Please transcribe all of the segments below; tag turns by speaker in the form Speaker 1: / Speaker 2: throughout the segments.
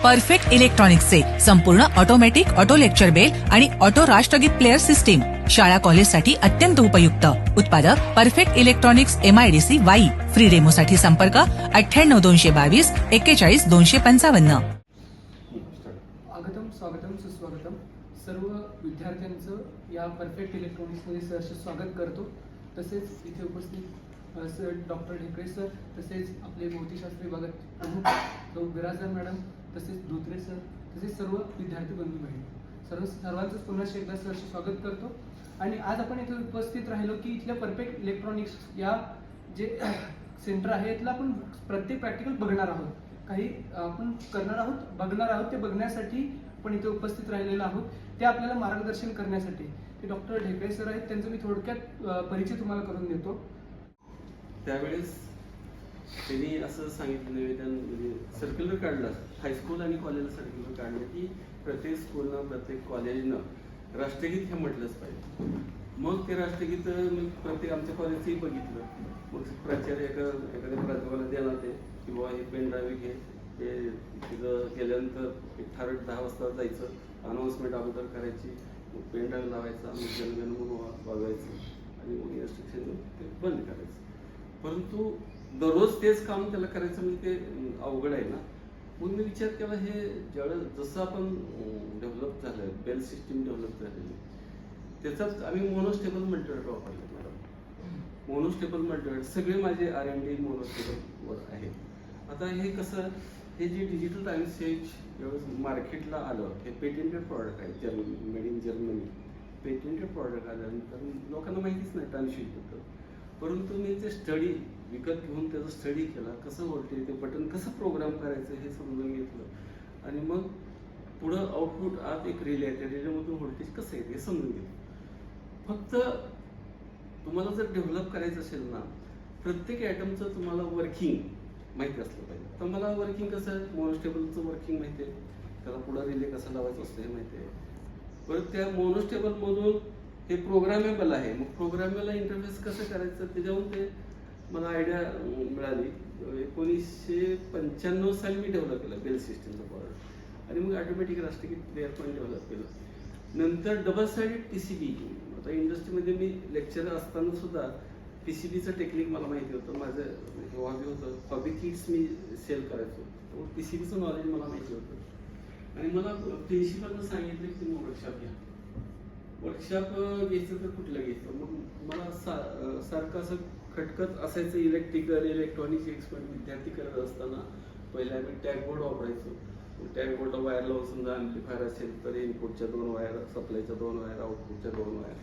Speaker 1: Perfect इलेक्ट्रॉनिक्सचे संपूर्ण automatic auto lecture bell आणि ऑटो राष्ट्रगीत प्लेअर सिस्टीम शाळा कॉलेजसाठी अत्यंत उपयुक्त. उत्पादक perfect electronics MIDC Wai. Free डेमोसाठी संपर्क 98 222 41 255.
Speaker 2: स्वागतम सुस्वागतम. सर्व विद्यार्थ्यांचं या परफेक्ट इलेक्ट्रॉनिक्समध्ये सहर्ष स्वागत करतो. तसेच इथे उपस्थित सर डॉक्टर ढेकळे सर, तसेच आपले भौतिकशास्त्र विभागात प्रमुख बिराजदार मॅडम, तसेच धोत्रे सर, तसेच सर्व विद्यार्थी बंधू बहिणी, सर्वांचंच पुन्हा एकदा सहर्ष स्वागत करतो. आणि आज आपण इथे उपस्थित राहिलो की इथल्या परफेक्ट इलेक्ट्रॉनिक्स या जे सेंटर आहे यातलं आपण प्रत्येक प्रॅक्टिकल बघणार आहोत. काही आपण करणार आहोत, बघणार आहोत. ते बघण्यासाठी आपण इथे उपस्थित राहिलेलो आहोत. ते आपल्याला मार्गदर्शन करण्यासाठी ते डॉक्टर ढेकळे सर आहेत. त्यांचं मी थोडक्यात परिचय तुम्हाला करून देतो.
Speaker 3: त्यावेळेस त्यांनी असं सांगितलं, निवेदन म्हणजे सर्क्युलर काढलं, हायस्कूल आणि कॉलेजला सर्क्युलर काढलं की प्रत्येक स्कूलनं प्रत्येक कॉलेजनं राष्ट्रगीत हे म्हटलंच पाहिजे. मग ते राष्ट्रगीत मी प्रत्येक आमच्या कॉलेजचंही बघितलं. मग प्राचार्य एखाद्या प्राध्यापकाला देणार ते की बाबा हे पेन ड्राईव्ह घे, हे तिथं गेल्यानंतर एक ठराविक 10 वाजता जायचं, अनाऊन्समेंट अगोदर करायची, मग पेन ड्राईव्ह लावायचा, मग जनगण वाजवायचं आणि मग इन्स्ट्रक्शन ते बंद करायचं. परंतु दररोज तेच काम त्याला करायचं म्हणजे ते अवघड आहे ना. मग मी विचार केला, हे ज्यावेळेस जसं आपण डेव्हलप झालं, बेल सिस्टीम डेव्हलप झालेली, त्याचाच आम्ही मोनोस्टेबल मल्टिवेट वापरले मॅडम. मोनोस्टेबल मल्टिवेट सगळे माझे R&D मोनोस्टेबलवर आहे. आता हे कसं, हे जे डिजिटल टाइम्स हे ज्यावेळेस मार्केटला आलं, हे पेटेंटेड प्रॉडक्ट आहे, made in Germany. Patented product आल्यानंतर लोकांना माहितीच नाही टाइमशीटबद्दल. परंतु मी ते स्टडी विकत घेऊन त्याचा स्टडी केला, कसं व्होल्टेज ते बटन कसं प्रोग्राम करायचं हे समजून घेतलं. आणि मग पुढं आउटपुट आत एक रिले आहे, त्या रिलेमधून व्होल्टेज कसं येते हे समजून घेतलं. फक्त तुम्हाला जर डेव्हलप करायचं असेल ना, प्रत्येक ॲटमचं तुम्हाला वर्किंग माहिती असलं पाहिजे. तर मला वर्किंग कसं, मोनोस्टेबलचं वर्किंग माहिती आहे, त्याला पुढं रिले कसं लावायचं असतं हे माहिती आहे. परत त्या मोनोस्टेबलमधून हे प्रोग्रामेबल आहे, मग प्रोग्रामेबल इंटरफेस कसं करायचं त्याच्यावरून ते मला आयडिया मिळाली. 1995 साली मी डेव्हलप केलं बेल सिस्टीमचा प्रॉडक्ट. आणि मग ऑटोमॅटिक राष्ट्रगीत प्लेअर पण डेव्हलप केलं. नंतर डबल साइडेड PCB. आता इंडस्ट्रीमध्ये मी लेक्चर असताना सुद्धा PCBचं टेक्निक मला माहिती होतं. माझं हे हॉबी होतं, हॉबी किट्स मी सेल करायचो, तर PCBचं नॉलेज मला माहिती होतं. आणि मला प्रिन्सिपलनं सांगितलं की तुम्ही वर्कशॉप घ्या. वर्कशॉप घ्यायचं तर कुठलं घ्यायचं. मग मला सारखं असं खटकत असायचं. इलेक्ट्रॉनिक्स एक्सपर्ट विद्यार्थी करत असताना पहिल्या आम्ही टॅगबोर्ड वापरायचो. टॅगबोर्डला वायर लावून, समजा ॲम्प्लिफायर असेल तर इनपुटच्या 2 वायर, सप्लायच्या 2 वायर, आउटपुटच्या 2 वायर.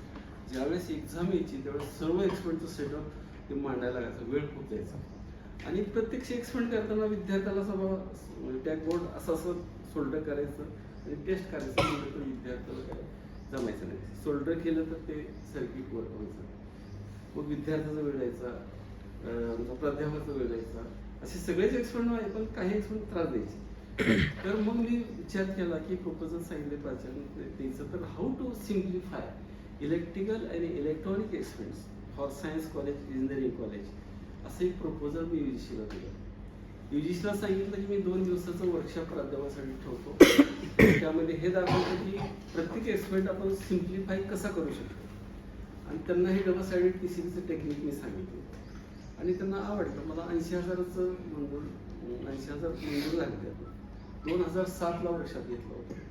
Speaker 3: ज्यावेळेस एक्झाम यायची त्यावेळेस सर्व एक्सपर्टचं सेटअप ते मांडायला लागायचं, वेळ खूप जायचा. आणि प्रत्यक्ष एक्सपेरिमेंट करताना विद्यार्थ्याला सगळं टॅगबोर्ड असं सोल्डर करायचं आणि टेस्ट करायचं म्हणजे तर विद्यार्थ्याला काय जमायचं नाही. सोल्डर केलं तर ते सर्किट वर्क व्हायचं. मग विद्यार्थ्याचा वेळ जायचा, प्राध्यापकाचा वेळ जायचा. असे सगळेच एक्सपेरिमेंट आहे, पण काही एक्सपेरिमेंट त्रास द्यायचे. तर मग मी विचार केला की प्रपोजल सांगितले प्राचार्य द्यायचं, तर हाऊ टू सिम्प्लिफाय इलेक्ट्रिकल आणि electronic experiments for science college, engineering college, असं एक प्रपोजल मी UGCला दिलं. UGCला सांगितलं की मी 2 दिवसाचं वर्कशॉप प्राध्यापकासाठी ठेवतो. त्यामध्ये हे दाखवतो की प्रत्येक एक्सपेरिमेंट आपण सिम्प्लिफाय कसा करू शकतो. आणि त्यांना हे डबल साइडेड PCBचं टेक्निक मी सांगितलं आणि त्यांना आवडलं. मला 80,000चं मंजूर 80,000 मंजूर झाले. त्यातून 2007ला वर्कशॉप घेतलं होतं.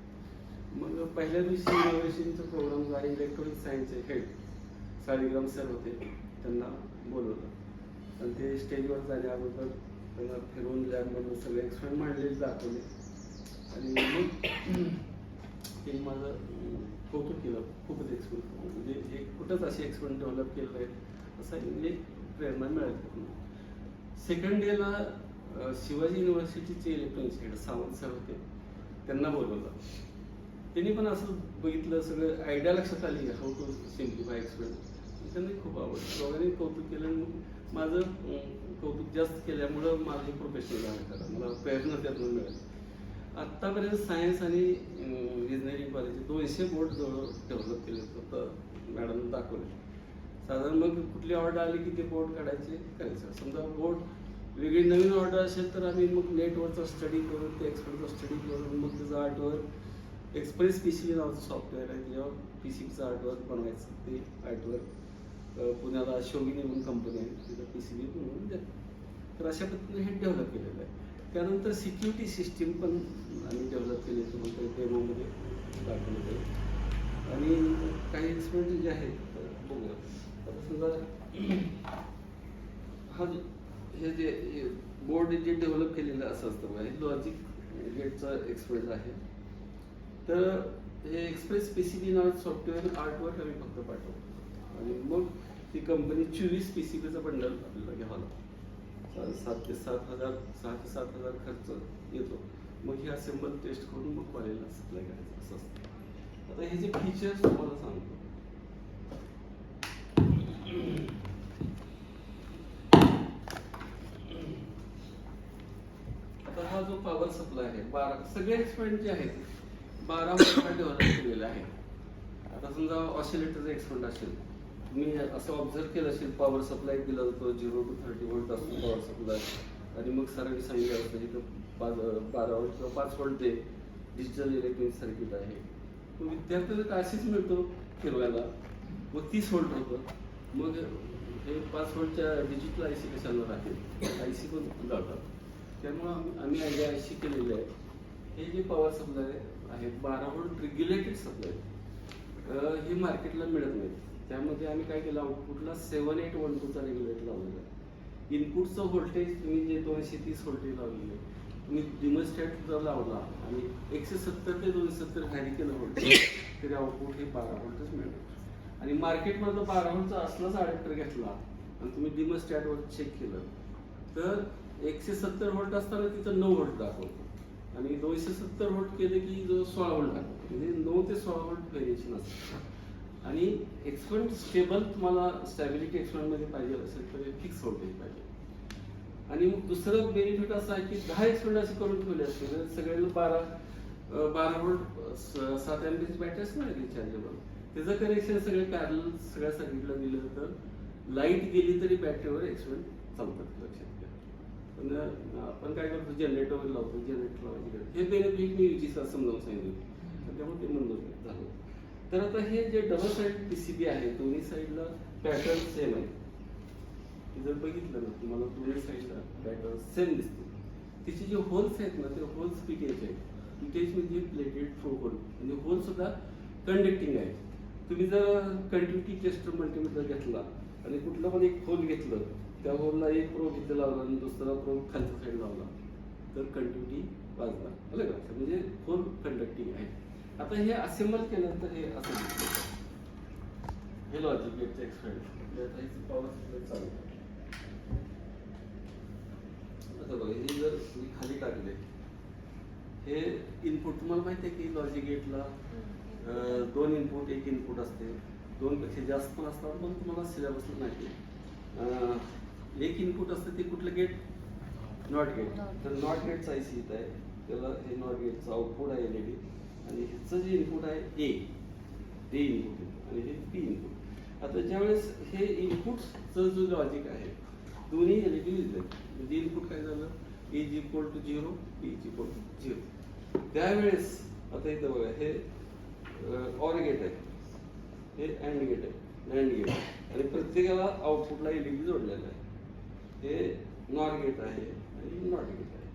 Speaker 3: मग पहिल्या दिवशी इनोव्हेशनचा प्रोग्राम जो आहे, इलेक्ट्रॉनिक सायन्सचे हेड साळीग्राम सर होते, त्यांना बोलवलं आणि ते स्टेजवर जाण्या अगोदर त्यांना फिरवून लॅबमधून सगळे एक्सपेरिमेंट मांडलेले दाखवले. आणि मग ते माझं कौतुक केलं. खूपच एक्सपेरिमेंट म्हणजे एक कुठंच असे एक्सपेरिमेंट डेव्हलप केलं आहे असं म्हणजे प्रेरणा मिळाली. सेकंड डेला शिवाजी युनिव्हर्सिटीचे इलेक्ट्रॉनिक्स हेड सावंत सर होते, त्यांना बोलवलं. त्यांनी पण असं बघितलं, सगळं आयडिया लक्षात आली हाऊ टू सिम्प्लिफाय एक्सपेरिमेंट. त्यांनी खूप आवडलं, दोघांनी कौतुक केलं. मग माझं कौतुक जास्त केल्यामुळं माझं प्रोफेशनल झालं, करा मला प्रेरणा त्यातून मिळाली. आत्तापर्यंत सायन्स आणि इंजिनिअरिंग कॉलेज 200 बोर्ड जवळ डेव्हलप केले होतं, मॅडम दाखवले. साधारण मग कुठली ऑर्डर आली की ते बोर्ड काढायचे करायचं. समजा बोर्ड वेगळी नवीन ऑर्डर असेल तर आम्ही मग नेटवरचा स्टडी करून ते एक्सपर्टचा स्टडी करून मग त्याचा आर्टवर्क एक्सप्रेस PCB नावाचं सॉफ्टवेअर आहे त्याच्यावर PCBचं आर्टवर्क बनवायचं ते आर्टवर्क पुण्याला शोगिनी म्हणून कंपनी आहे तिथं PCB बनवून देतात. तर अशा पद्धतीने हे डेव्हलप केलेलं आहे. त्यानंतर सिक्युरिटी सिस्टीम पण आम्ही डेव्हलप केली तुम्हाला डेमोमध्ये दाखवलं आहे. आणि काही एक्सपेरिमेंट जे आहेत तर बघूया. आता समजा हा हे जे बोर्ड जे डेव्हलप केलेलं असं असतं बघा हे लॉजिक गेटचा एक्सप्रेस आहे. तर हे एक्सप्रेस PCB नावाचं सॉफ्टवेअर आर्टवर्क आम्ही फक्त पाठवतो आणि मग ती कंपनी 24 PCBचा बंडल आपल्याला घ्यावा लागतो. 6 ते 7 हजार खर्च येतो. मग हे असेंबल टेस्ट करून मग कॉलेजला सप्लाय करायचं असं असतं. आता हे जे फीचर्स तुम्हाला सांगतो. आता हा जो पॉवर सप्लाय आहे 12 सगळे एक्सपेरिमेंट जे आहेत 12 वर्षात डेव्हलप केलेले आहे. आता समजा ऑसिलेटरचा एक्सपेरिमेंट असेल तुम्ही असं ऑब्झर्व केलं असेल पॉवर सप्लाय दिला जातो 0 to 30 व्होल्ट असतो पॉवर सप्लाय आणि मग सरांनी सांगितलं असतं इथं 12 व्होल्ट किंवा 5 व्होल्ट ते डिजिटल इलेक्ट्रॉनिक सर्किट आहे. तो विद्यार्थ्याला काशीच मिळतो फिरवायला मग 30 व्होल्ट होतं. मग हे 5 व्होल्टच्या डिजिटल IC कशाला राहतील IC पण लावतात. त्यामुळं आम्ही आयडिया अशी केलेली आहे हे जे पॉवर सप्लाय आहे 12 व्होल्ट रेग्युलेटेड सप्लाय हे मार्केटला मिळत नाही. त्यामध्ये आम्ही काय केलं आउटपुटला 7812चा रेग्युलेटर लावलेला आहे. इनपुटचं व्होल्टेज तुम्ही जे 230 व्होल्टेज लावलेलं आहे तुम्ही डिमोस्टॅट जर लावला आणि 170 ते 270 व्हॅरी केलं व्होल्टेज तरी आउटपुट हे 12 व्होल्टच मिळणार. आणि मार्केटमधलं 12 व्होल्टचा असलाच अडॅप्टर घेतला आणि तुम्ही डिमोस्टॅटवर चेक केलं तर 170 व्होल्ट असताना तिथं 9 व्होल्ट दाखवतो आणि 270 व्होल्ट केले की जो 16 व्होल्ट दाखवतो. म्हणजे 9 ते 16 व्होल्ट व्हेरिएशन असतं. आणि एक्सपेरिमेंट स्टेबल तुम्हाला स्टॅबिलिटी एक्सपेरिमेंटमध्ये पाहिजे असेल तर फिक्स व्होल्टेज पाहिजे. आणि मग दुसरं बेनिफिट असं आहे की 10 एक्सपेरिमेंट असे करून ठेवले असते तर सगळ्यांना 12 व्होल्ट 7 एमपीची बॅटरी असणार रिचार्जेबल त्याचं कनेक्शन सगळे पॅरल सगळ्या सर्किटला दिलं तर लाईट गेली तरी बॅटरीवर एक्सपेरिमेंट चालतात. लक्षात घ्या. पण आपण काय करतो जनरेटरवर लावतो जनरेटर लावायची हे बेनिफिट मी UGCला समजावून सांगितलं त्यामुळे ते मंजूर झालं. तर आता हे जे डबल साईड PCB आहे दोन्ही साईडला पॅटर्न सेम आहे. जर बघितलं ना तुम्हाला दोन्ही साईडला पॅटर्न सेम दिसते. तिचे जे होल्स आहेत ना ते होल्स पिकेज आहेत. पिकेज म्हणजे प्लेटेड थ्रो होल म्हणजे होल सुद्धा कंडक्टिंग आहे. तुम्ही जर कंटिन्युटी टेस्टर मल्टीमीटर घेतला आणि कुठलं पण एक होल घेतलं त्या होलला एक प्रोब इथे लावला आणि दुसरा प्रोब खालच्या साईड लावला तर कंटिन्युटी वाजणार. आलं का? म्हणजे होल कंडक्टिंग आहे. आता हे असेंबल केल्यानंतर हे असं दिसतं. हे लॉजिक गेटचं एक्सपेरिमेंट पॉवर सप्लाय चालू आहे. आता बघा हे जर तुम्ही खाली टाकले हे इनपुट तुम्हाला माहिती आहे की लॉजिक गेटला 2 इनपुट 1 इनपुट असते 2 पेक्षा जास्त पण असतात पण तुम्हाला सिलेबसला नाही. 1 इनपुट असतं ते कुठलं गेट नॉट गेट. तर नॉट गेटचा IC इथं आहे त्याला हे नॉट गेटचं आउटपुट आहे LED आणि ह्याचं जे इनपुट आहे A ते इनपुट आणि हे P इनपुट. आता ज्यावेळेस हे इनपुटचं जो लॉजिक आहे दोन्ही LED दिले म्हणजे इनपुट काय झालं A is equal to 0 P is equal to 0. त्यावेळेस आता इथं बघा हे OR गेट आहे हे AND गेट आहे NAND गेट आणि प्रत्येकाला आउटपुटला LED जोडलेलं आहे. हे NOR गेट आहे आणि NOT गेट आहे.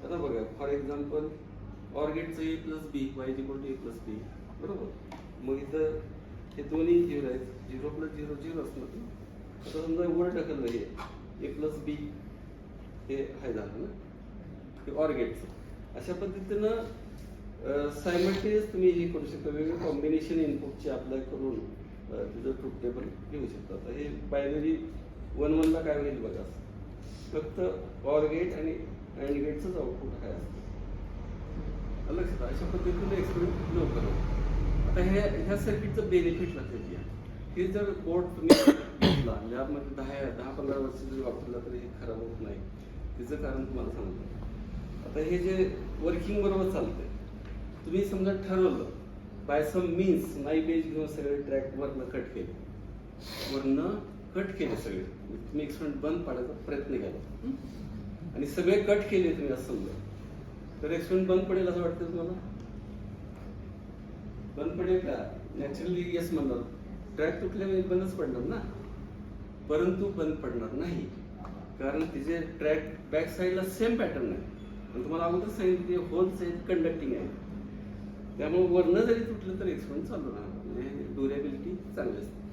Speaker 3: आता बघा for example OR गेटचं A plus B y is equal to A plus B बरोबर. मग इथं हे दोन्ही 0 आहेत 0 plus 0 0 असणार. आता समजा वर ढकललं हे A plus B हे आहे झालं ना हे OR गेटचं. अशा पद्धतीनं सायमल्टेनियस तुम्ही हे करू शकता वेगवेगळे कॉम्बिनेशन इनपुटचे अप्लाय करून तिथं ट्रूथ टेबल घेऊ शकता. आता हे बायनरी 1 1 ला काय होईल बघा फक्त OR गेट आणि AND गेटचंच आउटपुट काय असतं. लक्षात अशा पद्धतीने एक्सपेरिमेंट न करा. आता ह्या सर्किटचं बेनिफिट लक्षात घ्या. हे जर बोर्ड तुम्ही घेतला लॅबमध्ये 10-15 वर्ष जरी वापरला तरी हे खराब होत नाही. त्याचं कारण तुम्हाला सांगतो. आता हे जे वर्किंग बरोबर चालतंय तुम्ही समजा ठरवलं बाय सम मीन्स नाईफ एज घेऊन सगळे ट्रॅक वरनं कट केले सगळे तुम्ही एक्सपेरिमेंट बंद पाडायचा प्रयत्न केला आणि सगळे कट केले तुम्ही असं समजा, तर एक्सपेरिमेंट बंद पडेल असं वाटतं तुम्हाला? बंद पडेल का? नॅचरली येस म्हणणार, ट्रॅक तुटल्यामुळे बंदच पडणार ना. परंतु बंद पडणार नाही, कारण तिचे ट्रॅक बॅक साईडला सेम पॅटर्न आहे आणि तुम्हाला अगोदर सांगितलं की होल्स आहेत, कंडक्टिंग आहे. त्यामुळे वरनं जरी तुटलं तर एक्सपेरिमेंट चालू राहणार, म्हणजे ड्युरेबिलिटी चांगली असते.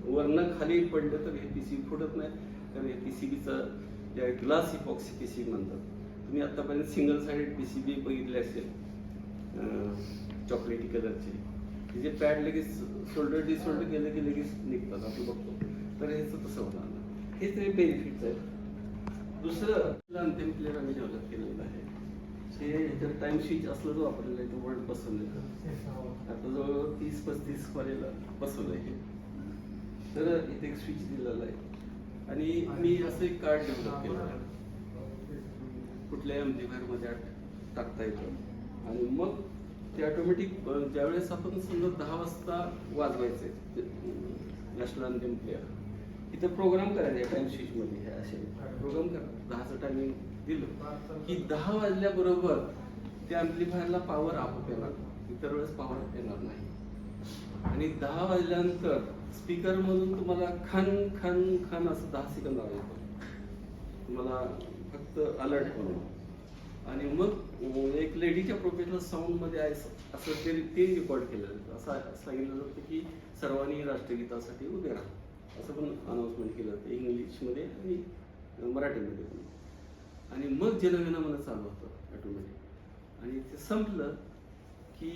Speaker 3: वरनं खाली पडलं तर हे पीसीबी फुटत नाही, कारण हे पीसीबीचं जे ग्लास इपॉक्सी पीसीबी म्हणतात. तुम्ही आतापर्यंत सिंगल साइडेड पीसीबी बघितले असेल, चॉकलेटी कलरचे, तिचे पॅड लगेच शोल्डर डिशोल्डर केलं की लगेच निघतात, आपण बघतो. तर ह्याचं तसं होणार नाही. हेच ते बेनिफिट्स आहेत. दुसरं अंतिम प्लेअर आम्ही डेव्हलप केलेलं आहे, हे ह्याच्यात टाइम स्विच असलं जो वापरलेलं आहे, तो वर्ड बसवलं आता जवळजवळ 30-35 कॉलेजला बसवलं आहे. तर इथे एक स्विच दिलेला आहे आणि मी असं एक कार्ड डेव्हलप केलं आहे, कुठल्याही अम्प्लिफायरमध्ये टाकता येतं आणि मग ते ऑटोमॅटिक ज्यावेळेस आपण समजा 10 वाजता वाजवायचे नॅशनल अंतिम प्लेअर, इथं प्रोग्राम करायचे टाइम स्विचमध्ये, हे असे प्रोग्राम करा. 10चं टायमिंग दिलं की 10 वाजल्याबरोबर त्या अम्प्लिफायरला पॉवर आपोआप येणार, इतर वेळेस पॉवर येणार नाही. आणि 10 वाजल्यानंतर स्पीकर मधून तुम्हाला खन खन खन असं 10 सेकंद आवाज येतो, तुम्हाला फक्त अलर्ट म्हणून. आणि मग एक लेडीच्या प्रोफेशनल साऊंड मध्ये असं ते रेकॉर्ड केलं, असं सांगितलं जातं की सर्वांनी राष्ट्रगीतासाठी उभे राहा, असं पण अनाउन्समेंट केलं जातं इंग्लिशमध्ये आणि मराठीमध्ये पण. आणि मग जनगणमन चालू होतं ऑटोमॅटिक, आणि ते संपलं की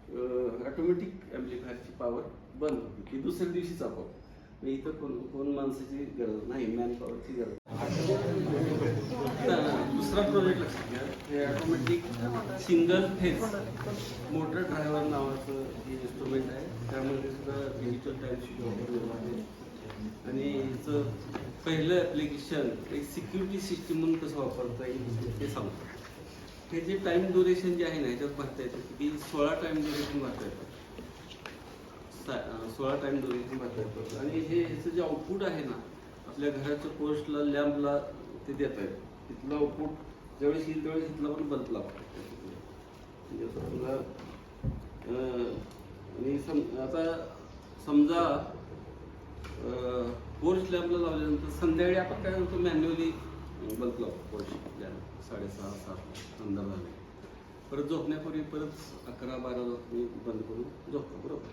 Speaker 3: ऑटोमॅटिक ॲम्प्लिफायरची पॉवर बंद होती, ती दुसऱ्या दिवशीच आपोआप. इथं कोण माणसाची गरज नाही, मॅन पॉवरची गरज. दुसरा प्रोजेक्ट लक्षात घ्या, हे automatic single phase motor driver नावाचं हे इन्स्ट्रुमेंट आहे. त्यामध्ये सुद्धा डिजिटल टाइम स्विच वापरलेलं आहे. आणि याचं पहिलं ॲप्लिकेशन एक सिक्युरिटी सिस्टीम म्हणून कसं वापरता येईल ते सांगतो. हे जे टाइम ड्युरेशन जे आहे ना, ह्याच्यात भरता येतं की 16 टाइम ड्युरेशन भरता येतं, 16 टाइम ड्युरेशन भरता येतं. आणि हे ह्याचं जे आउटपुट आहे ना, आपल्या घराच्या पोस्टला लॅम्पला ते देत आहेत, तिथलं आउटपुट ज्यावेळेस येईल त्यावेळेस इथला पण बल्ब लागतो. म्हणजे समजा आणि आता समजा पोर्च लॅम्पला लावल्यानंतर संध्याकाळी आपण काय करतो, मॅन्युअली बल्ब लावतो पोर्च लॅम्प 6:30-7 अंधार झाले, परत झोपण्यापूर्वी परत 11-12 बंद करून झोपतो, बरोबर.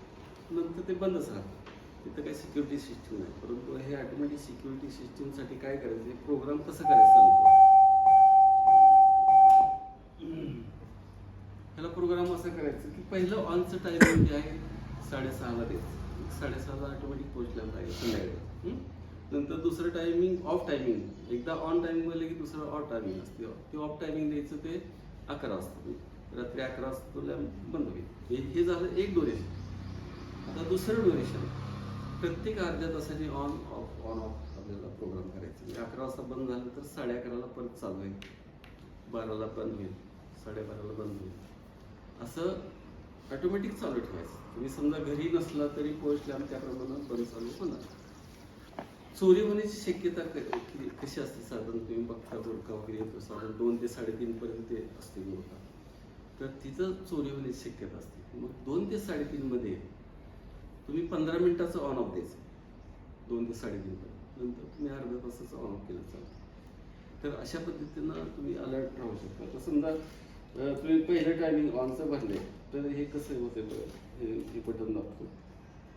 Speaker 3: नंतर ते बंदच राहतं, तिथं काही सिक्युरिटी सिस्टीम नाही. परंतु हे ऑटोमॅटिक सिक्युरिटी सिस्टीमसाठी काय करायचं, हे प्रोग्राम कसं करायचं सांगतो. ह्याला प्रोग्राम असं करायचं की पहिलं ऑनचं टायमिंग जे आहे 6:30ला द्यायचं, 6:30ला ऑटोमॅटिक पोहोचल्याला पाहिजे संध्याकाळी. नंतर दुसरं टायमिंग ऑफ टायमिंग, एकदा ऑन टायमिंग बोलले की दुसरं ऑफ टायमिंग असते, ते ऑफ टायमिंग द्यायचं ते 11 वाजता, रात्री 11 वाजता बंद होईल. हे झालं एक ड्युरेशन. आता दुसरं ड्युरेशन, प्रत्येक अर्ध्या तासाने ऑन ऑफ आपल्याला प्रोग्राम करायचं. म्हणजे 11 वाजता बंद झालं तर 11:30ला परत चालू होईल, 12ला बंद होईल, 12:30ला बंद होईल, असं ऑटोमॅटिक चालू ठेवायचं. तुम्ही समजा घरी नसला तरी पोस्ट लॅम्प त्याप्रमाणे बंद चालू होणार. चोरी होण्याची शक्यता कशी असते, साधारण तुम्ही बघता बोडका वगैरे येतो, साधारण 2 ते 3.5 पर्यंत ते असते बोडका, तर तिथं चोरी होण्याची शक्यता असते. मग 2 ते 3.5 मध्ये तुम्ही 15 मिनिटाचं ऑन ऑफ द्यायचं, 2 ते 3.5 पर्यंत, नंतर तुम्ही अर्ध्या तासाचं ऑन ऑफ केलं चालतं. तर अशा पद्धतीनं तुम्ही अलर्ट राहू शकता. तर समजा तुम्ही पहिलं टायमिंग ऑनचं भरले तर हे कसं होते बघा, हे बटन दाबतो,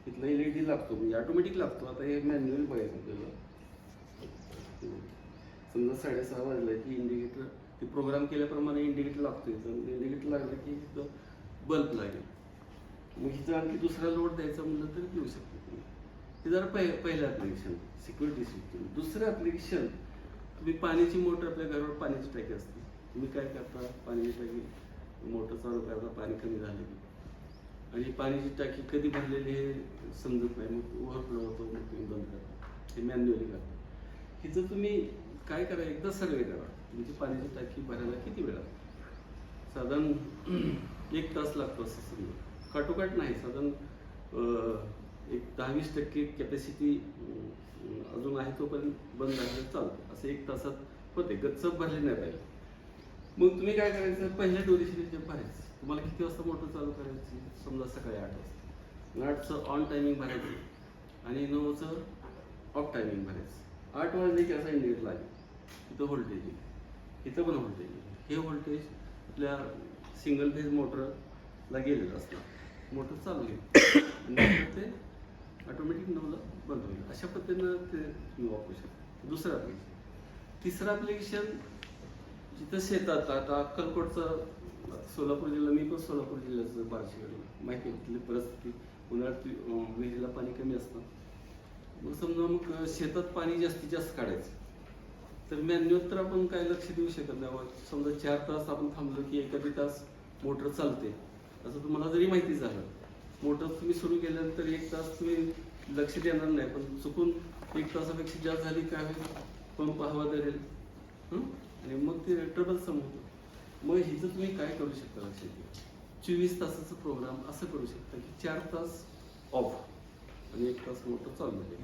Speaker 3: तिथला LED लागतो, म्हणजे ऑटोमॅटिक लागतो. आता हे मॅन्युअल बघायचं आपल्याला. समजा 6:30 वाजलं की इंडिकेटर, ते प्रोग्राम केल्याप्रमाणे इंडिकेटर लागतो. इथं इंडिकेटर लागलं की इथं बल्ब लागेल. मग इथं आणखी दुसरा लोड द्यायचा म्हणलं तरी देऊ शकतो. हे जरा पहिलं ॲप्लिकेशन सिक्युरिटी सिस्टीम. दुसरं ॲप्लिकेशन, तुम्ही पाण्याची मोटर, आपल्या घरावर पाण्याची टाकी असते, तुम्ही काय करता, पाण्याची टाकी मोटर चालू करता, पाणी कमी झाले आणि पाण्याची टाकी कधी भरलेली हे समजत नाही, मग ओव्हरफ्लो होतो, मग तुम्ही बंद करता, हे मॅन्युअली करता. हिचं तुम्ही काय करा, एकदा सर्वे करा, तुमची पाण्याची टाकी भरायला किती वेळ लागतो. साधारण 1 तास लागतो असं समजा, काटोकाट नाही, साधारण एक 10-20% कॅपॅसिटी अजून आहे तोपर्यंत बंद झालं चालतं. असं 1 तासात होते, गच्चप भरले नाही पाहिजे. मग तुम्ही काय करायचं, पहिल्या ड्युरेशनचे भरायचं. तुम्हाला किती वाजता मोटर चालू करायची, समजा सकाळी 8 वाजता. 8चं ऑन टायमिंग भरायचं आणि 9चं ऑफ टायमिंग भरायचं. 8 वाजले की असा इंडिकेटर लागेल, इथं व्होल्टेज येईल, इथं पण व्होल्टेज येईल. हे व्होल्टेज आपल्या सिंगल फेज मोटरला गेलेलं असणार. मोटर चालू होईल आणि ते ऑटोमॅटिक 9ला बंद होईल. अशा पद्धतीनं ते तुम्ही वापरू शकता. दुसरं ॲप्लिकेशन. तिसरं ॲप्लिकेशन जिथं शेतात, आता अक्कलकोटचं, सोलापूर जिल्हा, मी पण सोलापूर जिल्ह्याचं बार्शीकडे, माहिती घेतली परिस्थिती. उन्हाळ्यात विहिरीला पाणी कमी असतं. मग समजा मग शेतात पाणी जास्तीत जास्त काढायचं, तर मॅन्युअल तर आपण काय लक्ष देऊ शकत नाही. समजा 4 तास आपण थांबलो की एखादी तास मोटर चालते, असं तुम्हाला जरी माहिती झालं. मोटर तुम्ही सुरू केल्यानंतर 1 तास तुम्ही लक्ष देणार नाही, पण चुकून 1 तासापेक्षा जास्त झाली काय होईल, पंप हवा धरेल आणि मग ते ट्रबल सम होतं. मग हिचं तुम्ही काय करू शकता लक्षात घ्या. 24 तासाचा प्रोग्राम असं करू शकता की 4 तास ऑफ आणि 1 तास मोटर चालू झाली.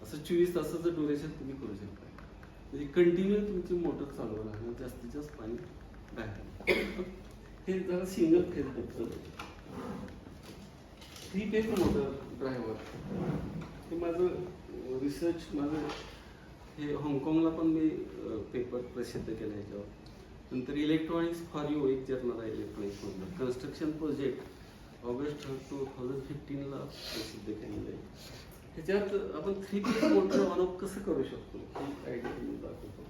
Speaker 3: असं 24 तासाचं ड्युरेशन तुम्ही करू शकता. म्हणजे कंटिन्यू तुमची मोटर चालू राहणार, जास्तीत जास्त पाणी बाहेर. हे जरा सिंगल फेज बद्दल. 3 फेज मोटर ड्रायव्हर हे माझं रिसर्च, माझं हे हाँगकाँगला पण मी पेपर प्रसिद्ध केला ह्याच्यावर. नंतर इलेक्ट्रॉनिक्स फॉर यू एक जर्नल आहे इलेक्ट्रॉनिक्स मधलं, कन्स्ट्रक्शन प्रोजेक्ट ऑगस्ट 2015ला प्रसिद्ध केलेलं आहे. ह्याच्यात आपण 3 फेज मोटर ऑन ऑफ कसं करू शकतो ही आयडिया मी दाखवतो.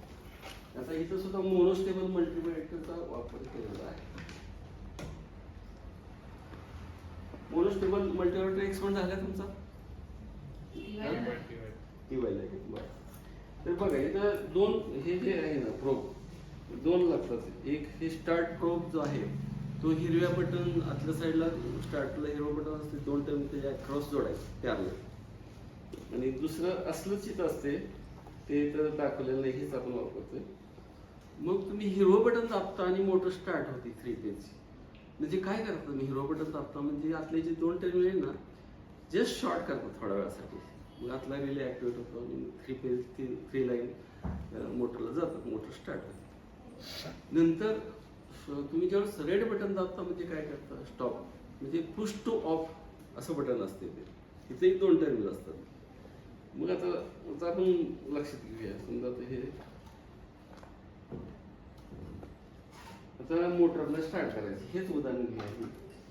Speaker 3: आता इथं सुद्धा मोनोस्टेबल मल्टीमीटरचा वापर केलेला आहे. मोनोस्टेबल मल्टीमीटर एक्सपॉन्ड झाला तुमचा बरं. तर बघा इथं 2 हे जे आहे ना प्रोब, 2 लागतात. एक हे स्टार्ट प्रोब जो आहे तो हिरव्या बटन आतल्या साईडला, स्टार्टला हिरवं बटन असते, 2 टर्म त्याच्या क्रॉस जोडायचं पॅरलल. आणि दुसरं असलं चित्र असते ते तर दाखवलेलं नाही, हेच आपण वापरतोय. मग तुम्ही हिरवं बटन दाबता आणि मोटर स्टार्ट होती 3 फेजची. म्हणजे काय करता तुम्ही, हिरवं बटन दाबता म्हणजे आतले जे 2 टर्मिनल आहे ना जस्ट शॉर्ट करतात थोड्या वेळासाठी. मग आतला रिले ॲक्टिवेट होतो आणि 3 फेज 3 लाईन मोटरला जातात, मोटर स्टार्ट होते. नंतर तुम्ही जेव्हा रेड बटन दाबता म्हणजे काय करता, स्टॉप म्हणजे पुश टू ऑफ असं बटन असते ते. इथे 2 टर्मिनल असतात. मग आता आपण लक्षात घेऊया. समजा आता हे आता मोटर आपल्याला स्टार्ट करायचं, हेच उदाहरण घ्या.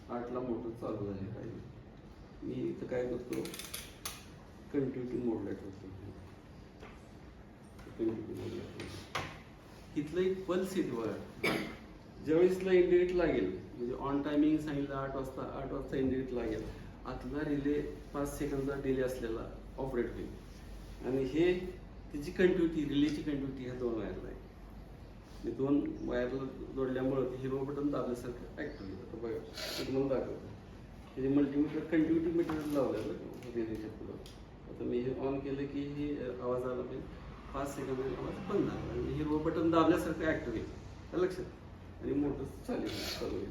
Speaker 3: 8ला मोटर चालू झाली पाहिजे. मी इथं काय करतो, कंटिन्युटी मोडला ठेवतो. इथलं एक पल्स येते बघा, ज्यावेळेसला इंडिकेट लागेल, म्हणजे ऑन टायमिंग सांगितलं 8 वाजता इंडिकेट लागेल, आतला रिले 5 सेकंदचा डिले असलेला ऑपरेट होईल. आणि हे त्याची कंटिन्युटी, रिलेची कंटिन्युटी ह्या 2 वायरला आहे. 2 वायरला जोडल्यामुळं हिरवं बटन दाबल्यासारखं ॲक्टिव्ह होतं. बघा ते तुम्हाला दाखवतो. हे मल्टीमीटर कंटिन्युटी मीटर लावलं रिलेच्या पुढं. आता मी हे ऑन केलं की हे आवाज आला पाहिजे, 5 सेकंद आवाज बंद झाला आणि हिरवं बटन दाबल्यासारखं ॲक्टिव्ह होईल लक्षात, आणि मोटर चालू होईल.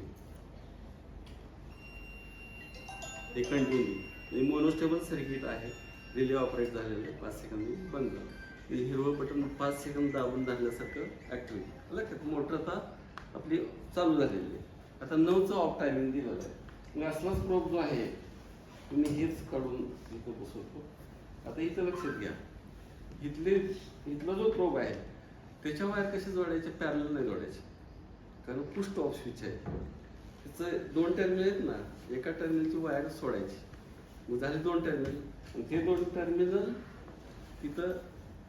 Speaker 3: हे कंटिन्यू मोनोस्टेबल सर्किट आहे. रिले ऑपरेट झालेलं आहे, 5 सेकंद बंद झालं. हिरवं बटन 5 सेकंद दाबून धरल्यासारखं ॲक्टिव्ह लक्षात. मोटर आता आपली चालू झालेली आहे. आता 9चं ऑफ टायमिंग दिलेलं आहे. मग असलाच प्रोब जो आहे तुम्ही हेच काढून इथं बसवतो. आता इथं लक्षात घ्या, इथला जो प्रोब आहे त्याच्या वायर कसे जोडायचे, पॅरलल नाही जोडायचे, कारण पुश टू ऑफ स्विच आहे. त्याचं 2 टर्मिनल आहेत ना, एका टर्मिनलची वायर सोडायची, मग झाले 2 टर्मिनल, ते 2 टर्मिनल तिथं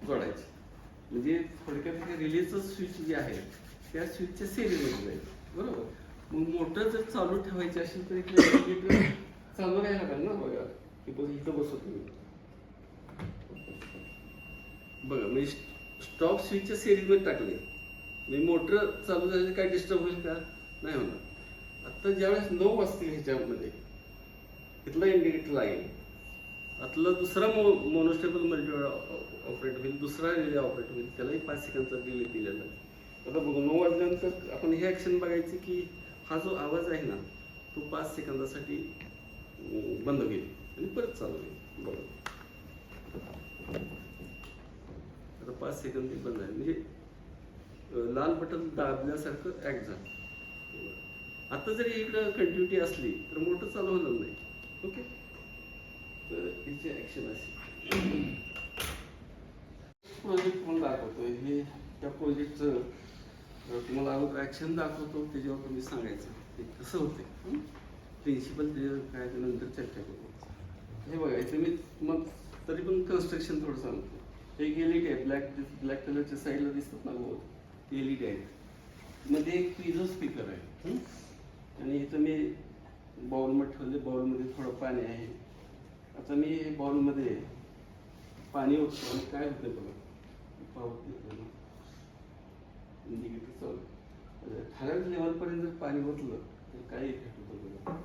Speaker 3: जोडायचे. म्हणजे थोडक्यात रिलेचं स्विच जे आहे त्या स्विचच्या सेरीमध्ये जाईल, बरोबर. मग मोटर जर चालू ठेवायची असेल तर इकडे चालू राहायला पाहिजे ना. बघा इथं बसवतो मी, बघा मी स्टॉप स्विचच्या सेरीमध्ये टाकले, म्हणजे मोटर चालू झाली काय डिस्टर्ब होईल का, नाही होणार. आता ज्यावेळेस 9 वाजतील ह्याच्यामध्ये इथला इंडिकेटर लागेल, आतला दुसरा मोनोस्टेबल मल्टीमीटर ऑपरेट होईल, दुसरा रिले ऑपरेट होईल, त्यालाही 5 सेकंदचा डिले दिलेला आहे. आता बघू 9 वाजल्यानंतर आपण हे ॲक्शन बघायची की हा जो आवाज आहे ना तो 5 सेकंदासाठी बंद होईल आणि परत चालू होईल. बरोबर. आता 5 सेकंद ते बंद आहे, म्हणजे लाल बटन दाबल्यासारखं ऍक्ट झालं. आता जरी इकडं कंटिन्युटी असली तर मोटर चालू होणार नाही. ओके, तर याची ऍक्शन अशी. प्रोजेक्ट तुम्हाला दाखवतोय, हे त्या प्रोजेक्टचं तुम्हाला अगोदर ऍक्शन दाखवतो, त्याच्यावर तुम्ही सांगायचं ते कसं होते. प्रिन्सिपल त्याच्यावर काय ते नंतर चर्चा करू. हे बघा इथे मी मग तरी पण कन्स्ट्रक्शन थोडं सांगतो. एक एलईडी आहे, ब्लॅक कलरच्या साईडला दिसतात ना बहुत, एलईडी आहे. मध्ये एक पिझो स्पीकर आहे, आणि इथं मी बाउलमध्ये ठेवले, बाउलमध्ये थोडं पाणी आहे. आता मी बाउलमध्ये पाणी ओततो आणि काय होतं बघा, पावते इंडिकेटर चालू. ठराविक लेवलपर्यंत जर पाणी ओतलं तर काय इफेक्ट होतो बघा.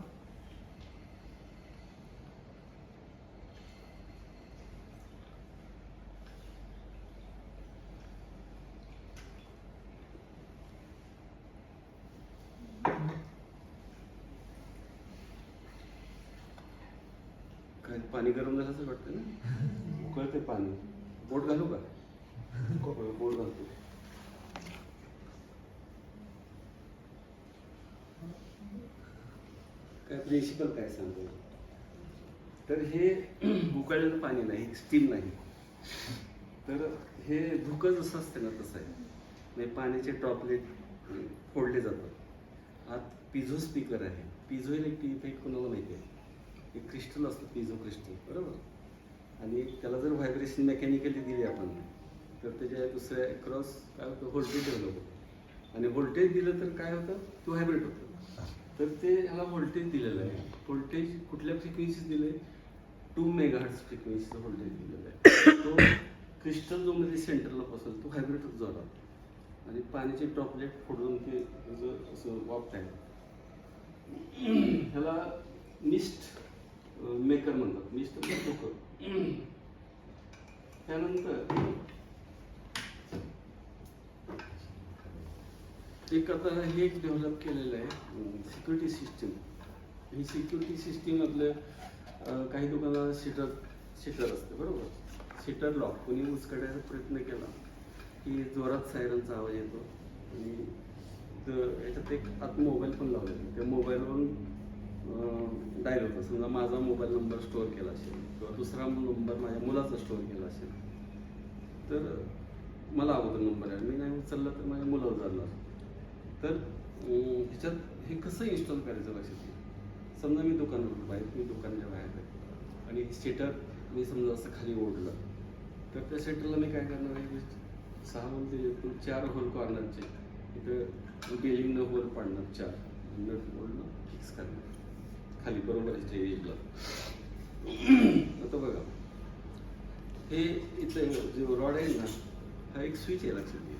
Speaker 3: काय पाणी गरम झाल्याचं वाटतं ना, उकळते पाणी. बोट घालू का? बोट घालतो. काय प्रिन्सिपल काय सांगतो, तर हे उकळलेलं पाणी नाही, स्टीम नाही. तर हे धुकं जसं असतं ना तसं आहे, म्हणजे पाण्याचे ड्रॉपलेट फोडले जातात. आत पिझो स्पीकर आहे. पिझो इलेक्ट्रिक इफेक्ट कोणाला माहिती आहे, एक क्रिस्टल असतं पिझो क्रिस्टल, बरोबर. आणि त्याला जर व्हायब्रेशन मेकॅनिकली दिली आपण तर त्याच्या दुसऱ्या क्रॉस काय होतं, व्होल्टेज डेव्हलप होतं. आणि व्होल्टेज दिलं तर काय होतं, तो व्हायब्रेट होतं. तर ते ह्याला व्होल्टेज दिलेलं आहे. व्होल्टेज कुठल्या फ्रिक्वेन्सीज दिले, 2 मेगाहर्ट्झ फ्रिक्वेन्सीचं व्होल्टेज दिलेलं आहे. तो क्रिस्टल जो मध्ये सेंटरला बसेल तो व्हायब्रेट होत जोरात, आणि पाण्याचे ड्रॉपलेट फोडून ते असं वाफ आहे. ह्याला मिस्ट मेकर म्हणतात. मिस्ट धुकं. त्यानंतर एक आता हे एक डेव्हलप केलेलं आहे सिक्युरिटी सिस्टीम. ही सिक्युरिटी सिस्टीम आपल्या काही दुकानात शिटर असते, बरोबर. शिटर लॉक कोणी उचकडायचा प्रयत्न केला की जोरात सायरनचा आवाज येतो. आणि याच्यात एक आत मोबाईल पण लावलेला, त्या मोबाईलवरून डायल होतं. समजा माझा मोबाईल नंबर स्टोअर केला असेल किंवा दुसरा नंबर माझ्या मुलाचा स्टोअर केला असेल, तर मला अगोदर नंबर आहे, मी नाही उचलला तर माझ्या मुलावर झाला. तर ह्याच्यात हे कसं इन्स्टॉल करायचं लक्षात घ्या. समजा मी दुकानावर बाहेर, मी दुकानाच्या बाहेर आहे आणि स्टेटर मी समजा असं खाली ओढलं, तर त्या स्टेटरला मी काय करणार आहे, 6 होल दिले, 4 होल कॉर्नरचे इथं बेलिंगनं होल पाडणार, 4 नट होलनं फिक्स करणार खाली, बरोबर आहे एजला. आता बघा हे इथं जो रॉड आहे ना, हा एक स्विच आहे लक्षात घ्या.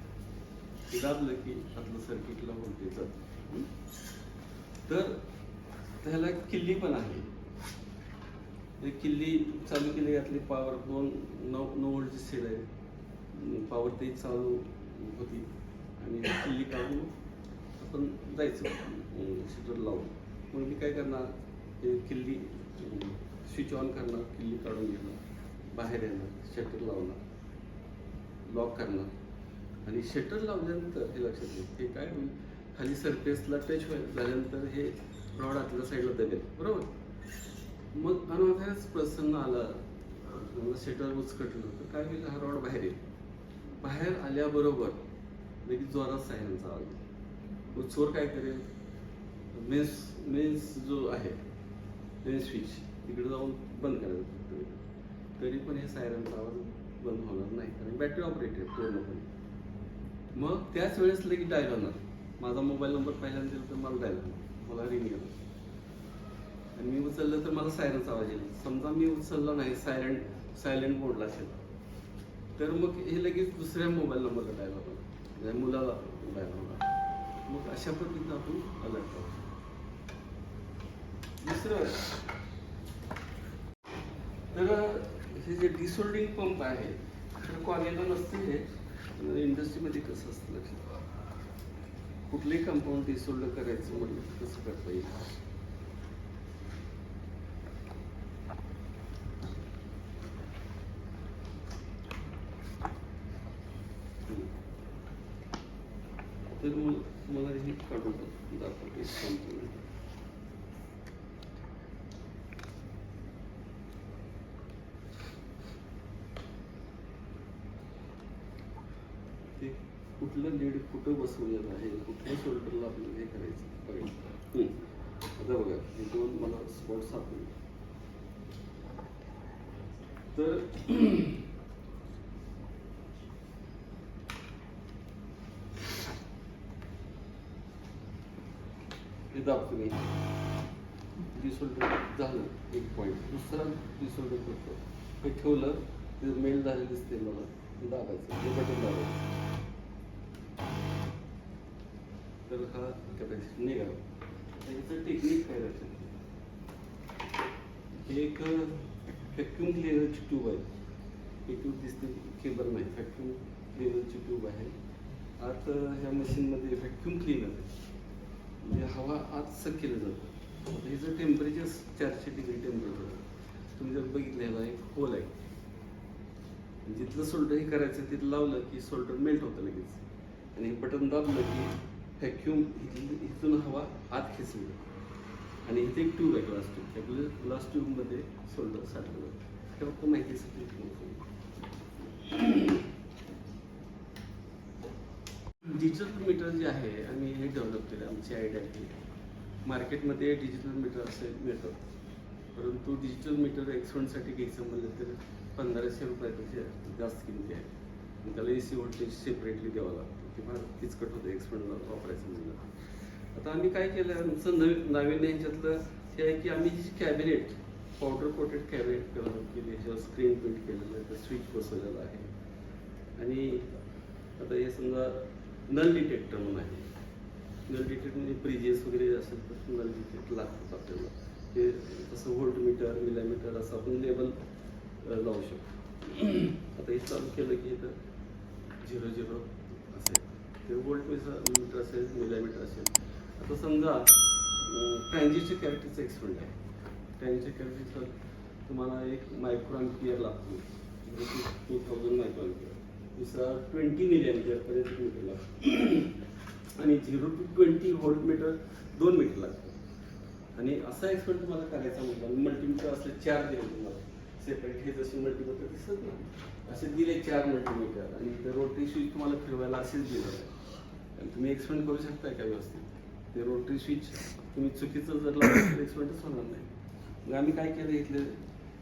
Speaker 3: ते दाबलं की आपलं सर्किटला व्होल्टेज जातं. तर त्याला किल्ली पण आहे. एक किल्ली चालू केली, यातली पॉवर 9 व्होल्टची सेल आहे. पॉवर ते चालू होती आणि किल्ली काढून आपण जायचं शटर लावून. मग मी काय करणार, ते किल्ली स्विच ऑन करणार, किल्ली काढून घेणार, बाहेर येणार, शटर लावणार, लॉक करणार. आणि शटर लावल्यानंतर हे लक्षात घ्या, हे काय होईल, खाली सरफेसला टच झाल्यानंतर हे रॉड आतल्या साईडला दबेल, बरोबर. मग अनवाधाच प्रसन्न आला, शटर उचकटलं तर काय होईल, हा रॉड बाहेर येईल. बाहेर आल्याबरोबर लगेच जोरात सायरनचा आवाज येईल. मग चोर काय करेल, मेन्स जो आहे मेन स्विच तिकडे जाऊन बंद करायचं. तरी पण हे सायरनचा आवाज बंद होणार नाही, कारण बॅटरी ऑपरेटेड पूर्णपणे. मग त्याच वेळेस लगेच डायल होणार. माझा मोबाईल नंबर पहिल्यांदा दिला तर मला डायल होणार, मला रिंग येणार, आणि मी उचललं तर मला सायरनचा आवाज येईल. समजा मी उचलला नाही, सायलेंट मोडला असेल, तर मग हे लगेच दुसऱ्या मोबाईल नंबरला डायल होणार, म्हणजे मुलाला डायल होणार. मग अशा पद्धतीनं आपण अलर्ट होतो. दुसरं तर हे जे डिसोल्डिंग पंप आहे, तर कॉलेजला नसते. हे इंडस्ट्रीमध्ये कसं असतं लक्षात, कुठलंही कंपाऊंड डिसोल्ड करायचं म्हटलं कसं करता येईल. तुम्हाला हे काढून दाखवते संपूर्ण. ते कुठलं लीड कुठं बसवलेलं आहे, कुठल्या शोल्डरला आपल्याला हे करायचं बघायचं. आता बघा हे दोन मला स्पॉट सापडले. तर हे दाबतो मी, डिसोल्डर झालं एक पॉईंट, दुसरा डिसोल्डर करतो, हे ठेवलं ते मेल झाले दिसते मला, दाबायचं हे बटन दाबायचं. तर हा कॅपॅसिटी निघाला. त्याचं टेक्निक काय राहतं, हे एक व्हॅक्यूम क्लिनरची ट्यूब आहे. ही ट्यूब दिसते केबल नाही, व्हॅक्यूम क्लिनरची ट्यूब आहे. आत ह्या मशीनमध्ये व्हॅक्यूम क्लिनर आहे, म्हणजे हवा आत सक केलं जातं. आता ह्याचं टेम्परेचर 400 डिग्री टेम्परेचर. तुम्ही जर बघितलं ह्याला एक होल आहे, जिथलं सोल्डर हे करायचं तिथं लावलं की सोल्डर मेल्ट होतं लगेच, आणि बटन दाबलं की व्हॅक्यूम इथून हवा आत खेचली जाते. आणि इथे एक ट्यूब आहे, ग्लास ट्यूब. त्या ग्लास ट्यूबमध्ये सोल्डर साठवलं जातं. हे फक्त माहितीसाठी डिजिटल मीटर जे आहे आम्ही हे डेव्हलप केलं. आमची आयडिया की मार्केटमध्ये डिजिटल मीटर असे मिळतात, परंतु डिजिटल मीटर एक्सपेंटसाठी घ्यायचं म्हणलं तर 1500 रुपयापेक्षा जास्त किमती आहे. आणि त्याला AC व्होल्टेज सेपरेटली द्यावं लागतं, ते फार किचकट होतं एक्सपेंटला वापरायचं म्हणलं. आता आम्ही काय केलं, आमचं नाविन्य ह्याच्यातलं हे आहे की आम्ही जी cabinet powder coated cabinet develop केली, ह्याच्यावर स्क्रीन प्रिंट केलेलं आहे, तर स्विच बसवलेलं आहे. आणि आता हे समजा नल डिटेक्टर म्हणून आहे. नल डिटेक्टर म्हणजे प्रिजियस वगैरे असेल तर नल डिटेक्टर लागतात आपल्याला. ते तसं व्होल्ट मीटर मिलीमीटर असं आपण लेबल लावू शकतो. आता हे चालू केलं की इथं 00 असेल, ते व्होल्ट मीटर असेल, मिलीमीटर असेल. आता समजा ट्रान्झिस्टर कॅरेक्टरचं एक्सपेंट आहे. ट्रान्झिस्टर कॅरेक्टरचं तुम्हाला एक मायक्रो एम्पियर लागतो, 2000 मायक्रो एम्पियर. दुसरा 20 मिली पर्यंत मीटर लागतो. आणि 0 to 20 व्होल्ट मीटर 2 मीटर लागतं. आणि असा एक्सपेंट तुम्हाला करायचा म्हटलं, मल्टीमीटर असले 4 दिले तुम्हाला सेपरेट. हे जसे मल्टीमीटर दिसत नाही असे दिले 4 मल्टीमीटर. आणि इथं रोटरी स्विच तुम्हाला फिरवायला असेच दिलं आहे. आणि तुम्ही एक्सपेंड करू शकता का व्यवस्थित. ते रोटरी स्विच तुम्ही चुकीचं जर लावलं तर एक्सपेंडच होणार नाही. मग आम्ही काय केलं, इथले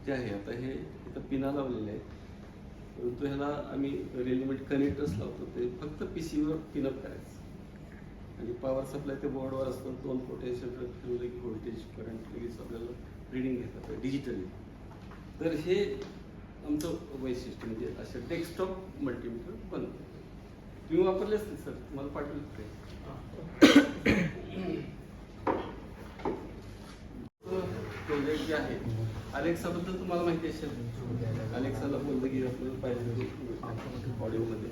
Speaker 3: जे आहे आता हे इथं पिना लावलेले आहेत, परंतु ह्याला आम्ही रेडीमेड कनेक्टर्स लावतो. ते फक्त PCवर पिनअप करायचं. आणि पॉवर सप्लाय ते बोर्डवर असतं, 2 पोटेन्शियल ठेवले की व्होल्टेज करंट लगेच आपल्याला रिडिंग घेतात डिजिटली. तर हे आमचं वैशिष्ट्य, म्हणजे असं डेस्कटॉप मल्टीमीटर बनवतो. तुम्ही वापरलेच नाही सर, तुम्हाला पाठवलं ते प्रोजेक्ट जे आहे. अलेक्साबद्दल तुम्हाला माहिती असेल. अलेक्साला बोललं की आपल्याला पाहिजे ऑडिओमध्ये.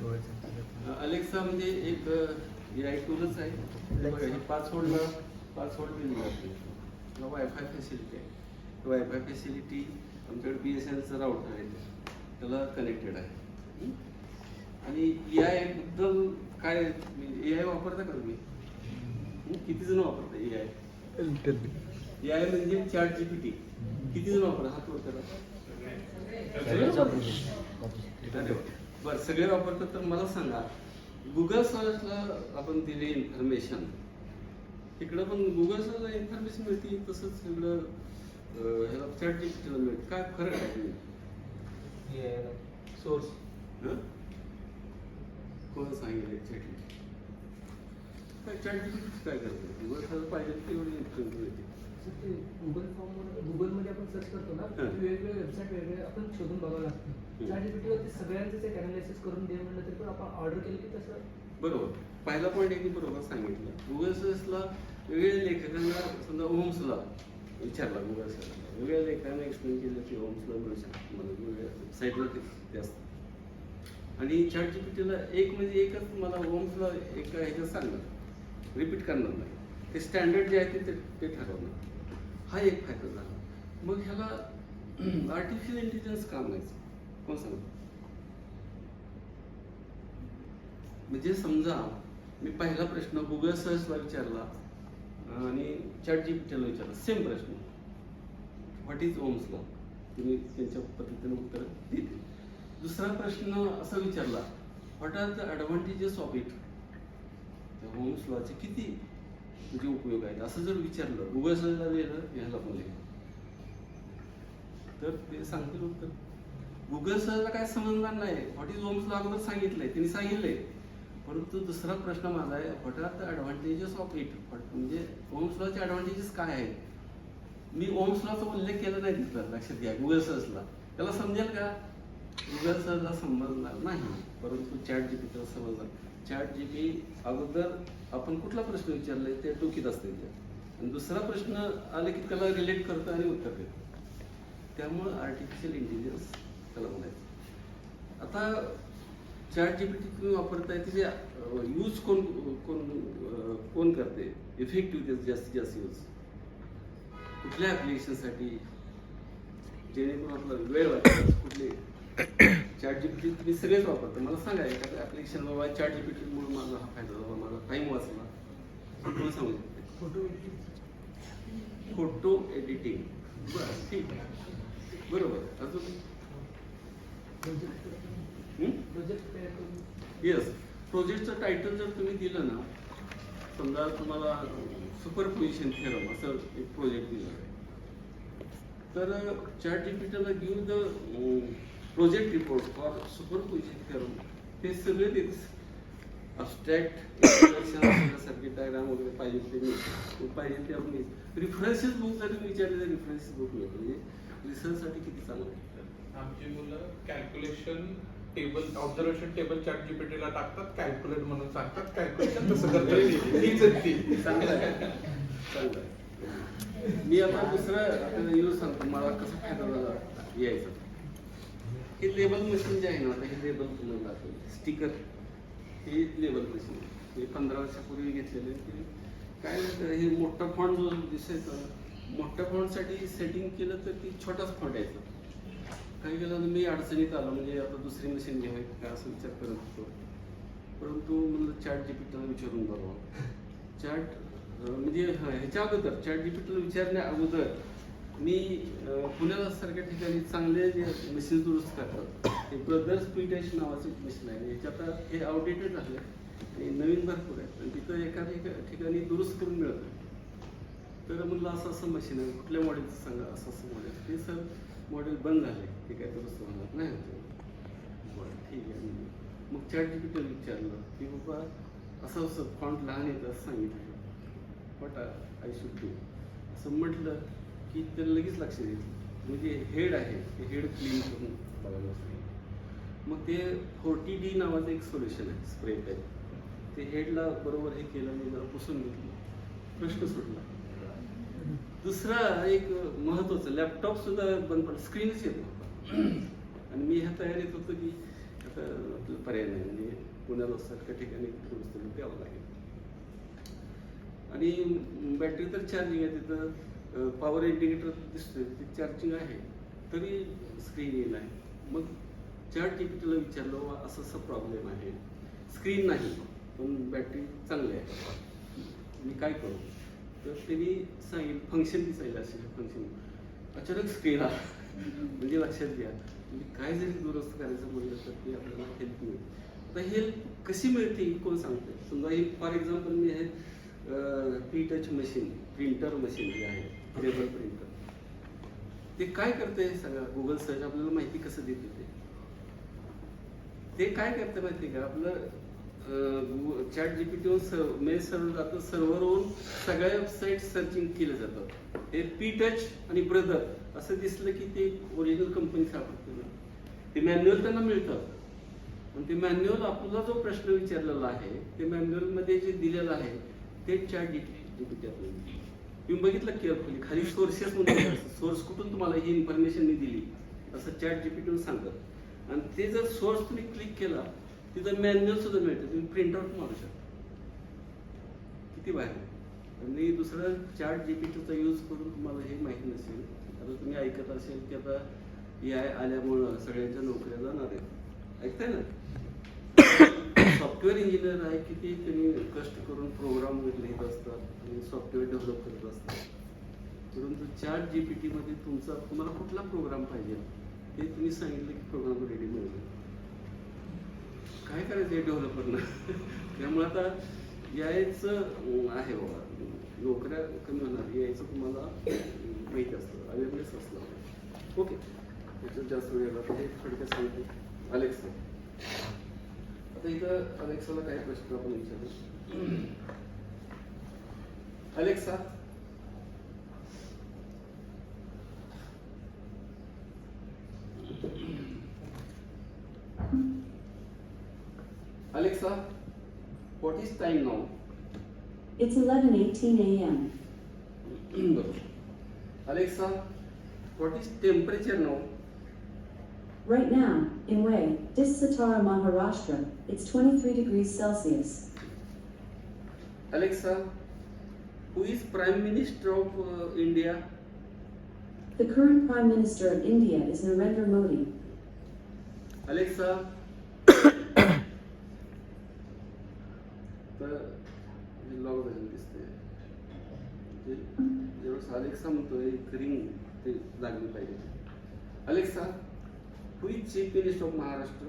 Speaker 3: अलेक्सा म्हणजे एक AI टूलच आहे. बघा हे 5 व्होल्ट दिली जाते. वायफाय फॅसिलिटी आहे. वायफाय फॅसिलिटी आमच्याकडे BSNLचं राउटर आहे, त्याला कनेक्टेड आहे. आणि AI बद्दल काय, AI वापरता का तुम्ही? किती जण वापरता AI? AI म्हणजे ChatGPT. किती जण वापरता? हात वर करा. बरं, सगळे वापरतात. तर मला सांगा, गुगल सर्चला आपण दिली इन्फॉर्मेशन, इकडं पण गुगल सर्चला इन्फॉर्मेशन मिळते, तसंच इकडं ह्याला ChatGPTला मिळते. काय फरक आहे? सोर्स कोण सांगितलं एक्झॅक्टली? काय ChatGPT काय करतो? गुगल सर्च पाहिजे तेवढी इन्फॉर्मेशन मिळते.
Speaker 2: गुगलमध्ये आपण सर्च करतो ना, वेगवेगळे वेबसाईट वेगळे आपण शोधून बघावं लागतं. ChatGPT वरती सगळ्यांचं एक अनालिसिस करून दे म्हणलं तरी पण आपण ऑर्डर केलं की तसं.
Speaker 3: बरोबर, पहिला पॉईंट एक बरोबर सांगितलं. गुगल सर्चला वेगवेगळ्या लेखकांना समजा ओम्सला विचारला, गुगल सर्चला वेगवेगळ्या लेखकांना एक्सप्लेन केलं की ओम्सला मिळू शकतं मला वेगवेगळ्या साईटला ते असतं. आणि ChatGPTला एक म्हणजे एकच मला ओम्सला एक ह्याच्यात सांगणार, रिपीट करणार नाही. ते स्टँडर्ड जे आहे ते ठरवणार. हा एक फायदा झाला. मग ह्याला आर्टिफिशियल इंटेलिजन्स काम नाही, कोण सांगतो? म्हणजे समजा मी पहिला प्रश्न गुगल सर्चला विचारला आणि चॅट जीपीटीला विचारला, सेम प्रश्न, व्हॉट इज ओम्स लॉ. तुम्ही त्यांच्या पद्धतीने उत्तर देते. दुसरा प्रश्न असा विचारला, what are the advantages of it. त्या ओम्स लॉचे किती म्हणजे उपयोग आहेत असं जर विचारलं, गुगल सर्चला लिहिलं, ह्याला पण लिहिलं, तर ते सांगतील उत्तर. गुगल सर्चला काय समजणार नाही. व्हॉट इज ओम्स लॉ अगोदर सांगितलंय, त्यांनी सांगितलंय, परंतु दुसरा प्रश्न माझा आहे, what are the advantages of it. म्हणजे ओम्स लॉचे ॲडव्हान्टेजेस काय आहेत. मी ओम्स लॉचा उल्लेख केला नाही तिथं, लक्षात घ्या. गुगल सर्चला त्याला समजेल का. गुगल सर्चला समजणार नाही, परंतु चॅट जीपीटीला समजणार. चॅट जीपी अगोदर आपण कुठला प्रश्न विचारलाय ते टोकीत असते आणि दुसरा प्रश्न आला की त्याला रिलेट करतं आणि उत्तर देतं. त्यामुळं आर्टिफिशियल इंटेलिजन्स त्याला म्हणायचं. आता चॅट जीपीटी तुम्ही वापरताय तिथे यूज कोण कोण कोण करते, इफेक्टिव्ह जास्तीत जास्त यूज कुठल्या ॲप्लिकेशनसाठी, जेणेकरून आपला वेळ वाचतो. कुठले चॅट जीपीटी तुम्ही सगळेच वापरता. मला सांगा एखादं ॲप्लिकेशन बाबा चॅट जीपीटीमुळे माझा हा फायदा झाला, माझा टाईम वाचला, तुम्ही सांगू शकते. फोटो एडिटिंग, बरं ठीक आहे, बरोबर. अजून येस, प्रोजेक्टचं टायटल जर तुम्ही दिलं ना, समजा तुम्हाला सुपरपोजिशन थेरम असं एक प्रोजेक्ट दिला आहे, तर चॅट जीपीटीला give the project report for superposition theorem, ते सगळे तेच अबस्ट्रॅक्ट सर्किट डायग्राम वगैरे पाहिजे ते आपण रिफरन्सेस बुक जरी विचारले तर रिफरन्सेस बुक मिळतो. म्हणजे रिसर्चसाठी किती चांगलं आहे.
Speaker 4: आमची मुलं calculation table, observation table chat जीपीटीला टाकतात, कॅल्क्युलेट म्हणून सांगतात, कॅल्क्युलेशन कसं करतात.
Speaker 3: चांगलं आहे. मी आता दुसरं यूज सांगतो मला कसा फायदा झाला यायचा. हे लेबल मशीन जे आहे ना, आता हे लेबल तुम्हाला दाखवलं, स्टिकर, हे लेबल मशीन हे 15 वर्षापूर्वी घेतलेले. ते काय होतं, हे मोठा फॉन्ट जो दिसायचा, मोठ्या फॉन्टसाठी सेटिंग केलं तर ती छोटाच फॉन्ट यायचा. काही केलं मी अडचणीत आलो, म्हणजे आता दुसरी मशीन घ्यावी काय असं विचार करत होतो, परंतु म्हणलं चॅट जीपीटीला विचारून बघावं. चॅट म्हणजे ह्याच्या अगोदर चॅट जीपीटीला विचारण्या अगोदर मी पुण्याला सारख्या ठिकाणी चांगले जे मशीन दुरुस्त करतात, ते ब्रदर्स पीटच नावाचं मशीन आहे. याच्यात हे आउटडेटेड झालं आणि नवीन भरपूर आहे, आणि तिथं एखाद्या ठिकाणी दुरुस्त करून मिळतं. तर म्हणलं असं असं मशीन आहे, कुठल्या मॉडेलचं सांगा, असं असं मॉडेल. ते सर मॉडेल बंद झाले, ते काय दुरुस्त होणार नाही होतं. बरं ठीक आहे. मग चॅट जीपीटीला विचारलं की बाबा असं असं फॉन्ट लहान येतं असं सांगितलं, व्हॉट आय शुड डू असं म्हटलं की त्याला लगेच लक्ष देईल. म्हणजे हेड आहे ते हेड क्लीन करून बघायला असतं. मग ते 40D नावाचं एक सोल्युशन आहे, स्प्रे टाईप. ते हेडला बरोबर हे केलं आणि जरा पुसून घेतलं, प्रश्न सुटला. दुसरा एक महत्त्वाचं, लॅपटॉप सुद्धा बंद पडला, स्क्रीनच येत नव्हता. आणि मी ह्या तयारीत होतो की आता आपल्याला पर्याय नाही, म्हणजे पुण्याला सारख्या ठिकाणी पुस्तकं द्यावं लागेल. आणि बॅटरी तर चार्जिंग आहे, तिथं पॉवर इंडिकेटर दिसतोय, ते चार्जिंग आहे, तरी स्क्रीन येईल आहे. मग चॅट जीपीटीला विचारलं असं असं प्रॉब्लेम आहे, स्क्रीन नाही पण बॅटरी चांगली आहे, मी काय करू. तर त्यांनी सांगेल फंक्शन दिसायला असेल, फंक्शन अचानक स्क्रीन आला. म्हणजे लक्षात घ्या, म्हणजे काय जरी दुरुस्त करायचं म्हणलं तर ते आपल्याला हेल्प मिळते. आता हेल्प कशी मिळते ही कोण सांगते. समजा ही फॉर एक्झाम्पल मी हे पी-टच मशीन, प्रिंटर मशीन जे आहे, टेबल प्रिंटर, ते काय करते सगळं गुगल सर्च आपल्याला माहिती कसं देते. ते काय करते माहिती का, आपलं चॅट जीपीटीवर मेल सर्व्हर जातं, सर्व्हरवरून सगळ्या वेबसाईट सर्चिंग केलं जातं. हे पी-टच आणि ब्रदर असं दिसलं की ते ओरिजिनल कंपनी सापडते ना, ते मॅन्युअल त्यांना मिळतं. पण ते मॅन्युअल आपला जो प्रश्न विचारलेला आहे ते मॅन्युअलमध्ये जे दिलेलं आहे ते चॅट जीपीटी आपल्याला. तुम्ही बघितलं केअरफुली खाली सोर्सेस म्हणून, सोर्स कुठून तुम्हाला ही इन्फॉर्मेशन मी दिली असं चॅट जीपीटीवर सांगतात. आणि ते जर सोर्स तुम्ही क्लिक केला तिथं मॅन्युअल सुद्धा मिळतं, तुम्ही प्रिंटआउट मारू शकता. किती बाहेर. आणि दुसरं चॅट जीपीटीचा यूज करून तुम्हाला हे माहिती नसेल, आता तुम्ही ऐकत असेल की आता AI आल्यामुळं सगळ्यांच्या नोकऱ्या जाणार आहेत, ऐकताय ना. सॉफ्टवेअर सॉफ्टवेअर इंजिनियर आहे किती त्यांनी कष्ट करून प्रोग्राम लिहित असतात आणि सॉफ्टवेअर डेव्हलप करत असतात. परंतु चॅट GPT मध्ये तुम्हाला कुठला प्रोग्राम पाहिजे हे तुम्ही सांगितलं की प्रोग्राम रेडी मिळेल. काय करायचं आहे डेव्हलपरला? त्यामुळे आता यायचं आहे बाबा, नोकऱ्या कमी होणार, यायचं तुम्हाला माहिती असतं, अवेअरनेस असलं. ओके, त्याच्यात जास्त वेळ लागला हे थोडक्यात सांगतो. अलेक्सा, आता इथं अलेक्साला काय प्रश्न आपण विचारू. Alexa, Alexa, what is time now?
Speaker 5: It's 11:18 a.m.
Speaker 3: Alexa, what is temperature now?
Speaker 5: Right now, in Way, Satara, Maharashtra, it's 23 degrees Celsius.
Speaker 3: Alexa, who is Prime Minister of India?
Speaker 5: The current Prime Minister of India is Narendra Modi.
Speaker 3: Alexa, log झालेलं दिसतंय. ज्यावेळेस Alexa म्हणतोय ring ते लागली पाहिजे. Alexa, who is Chief Minister of Maharashtra?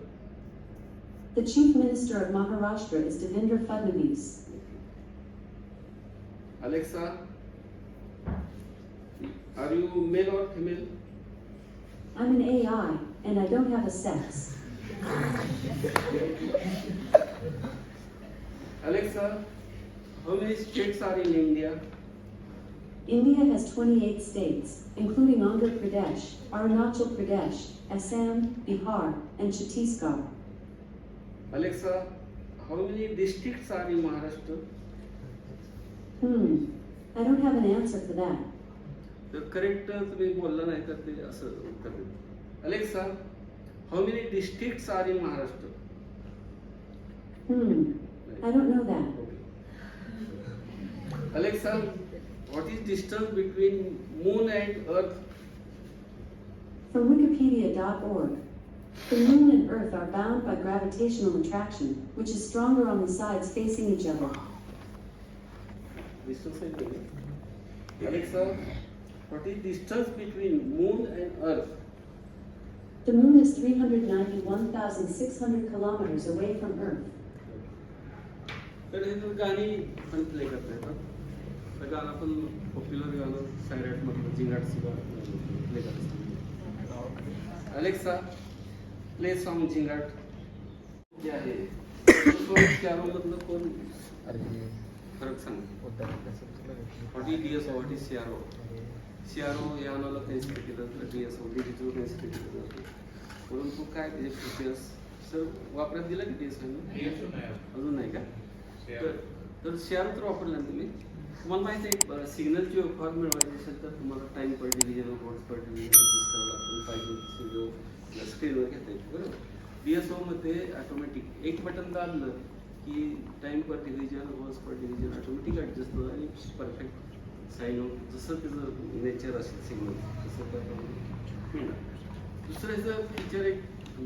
Speaker 5: The Chief Minister of Maharashtra is Devendra Fadnavis.
Speaker 3: Alexa, are you male or female?
Speaker 5: I'm an AI, and I don't have a sex.
Speaker 3: Alexa, how many states are in India?
Speaker 5: India has 28 states, including Andhra Pradesh, Arunachal Pradesh, Assam, Bihar, and Chhattisgarh.
Speaker 3: Alexa, how many districts are in Maharashtra?
Speaker 5: I don't have an answer for that.
Speaker 3: तर correct तुम्ही बोलला नाही तर ते असं उत्तर देईल. Alexa, how many districts are in Maharashtra?
Speaker 5: I don't know that.
Speaker 3: Alexa, what is distance between moon and earth?
Speaker 5: From Wikipedia.org, the moon and Earth are bound by gravitational attraction, which is stronger on the sides facing each other.
Speaker 3: Distance is big. Alexa, what is distance between moon and earth?
Speaker 5: The moon is 391,600 kilometers away from Earth.
Speaker 3: तर हे जो गाणी पण play करता येतात. तर गाणं पण पॉप्युलर गाणं सायराट मधलं झिंगाटचं गाणं प्ले करतात. अलेक्सा, प्ले सॉन्ग झिंगाट जे आहे मधलं कोण फरक सांग. What is DSO, what is CRO? CRO या नावाला कन्सिडर केलं तर DSO डिजिटल कन्सिडर केलं जातं. परंतु काय त्याचे फीचर्स सर वापरात दिलं की DSO अजून नाही का? तर CRO तर वापरला तुम्ही. तुम्हाला माहिती आहे सिग्नलची वेव्हफॉर्म मिळवायची असेल तर तुम्हाला टाइम पर डिव्हिजन, व्हॉट्स पर डिव्हिजन यूज करावं लागतं. पाहिजे जो स्क्रीनवर घेता येते बरोबर. DSO मध्ये ऑटोमॅटिक एक बटन दाबलं की टाइम पर डिव्हिजन, व्हॉट्स पर डिव्हिजन ऑटोमॅटिक ॲडजस्ट होतं आणि परफेक्ट साईन आउट जसं त्याचं नेचर असेल सिग्नल तसं त्याप्रमाणे. दुसरं ह्याचं फीचर एक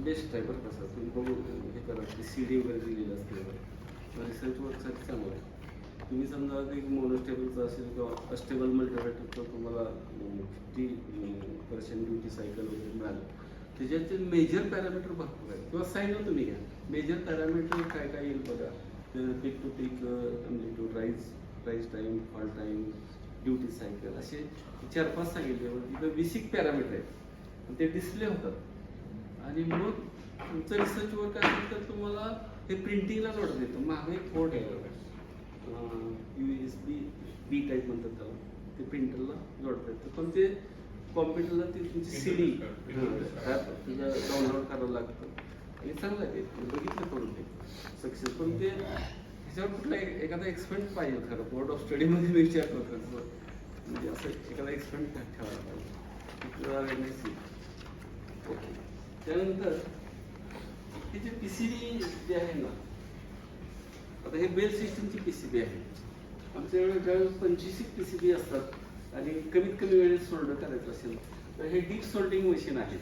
Speaker 3: बेस्ट आहे बरं कसं तुम्ही बघू हे करा की CD वगैरे दिलेलं असते. रिसर्च वर्कसाठी चांगलं आहे. तुम्ही समजा एक मोनोस्टेबलचं असेल किंवा अस्टेबल मल्टिवेटरचं तुम्हाला 50% ड्युटी सायकल वगैरे मिळालं, त्याच्यातील मेजर पॅरामीटर भरपूर आहे. किंवा साईन तुम्ही घ्या मेजर पॅरामीटर काय काय येईल बघा. Peak to peak, amplitude, rise time, fall time, duty cycle असे 4-5 सांगितले. तिथं बेसिक पॅरामीटर आहेत ते डिस्प्ले होतात. आणि मग तुमचं रिसर्च वर्क असेल तर तुम्हाला हे प्रिंटिंगला जोडत येतं. मागे एक पोर्ट आहे USB B टाईप म्हणतात त्याला, ते प्रिंटरला जोडता येतं. पण ते कॉम्प्युटरला ते तुमची CD ॲप तुझं डाउनलोड करावं लागतं आणि चांगलं आहे ते बघितलं करून ते सक्सेस. पण ते ह्याच्यावर कुठला एखादा एक्सपेरिमेंट पाहिजे खरं. बोर्ड ऑफ स्टडीमध्ये मी विचार करतो म्हणजे असं एखादा एक्सपेरिमेंट ठेवायला पाहिजे. ओके, त्यानंतर हे जे PCB जे आहे ना, आता हे बेल सिस्टमची PCB आहे. आमच्याकडे ज्यावेळेस 25 PCB असतात आणि कमीत कमी वेळेत सोल्डर करायचं असेल तर हे डीप सोल्डिंग मशीन आहे.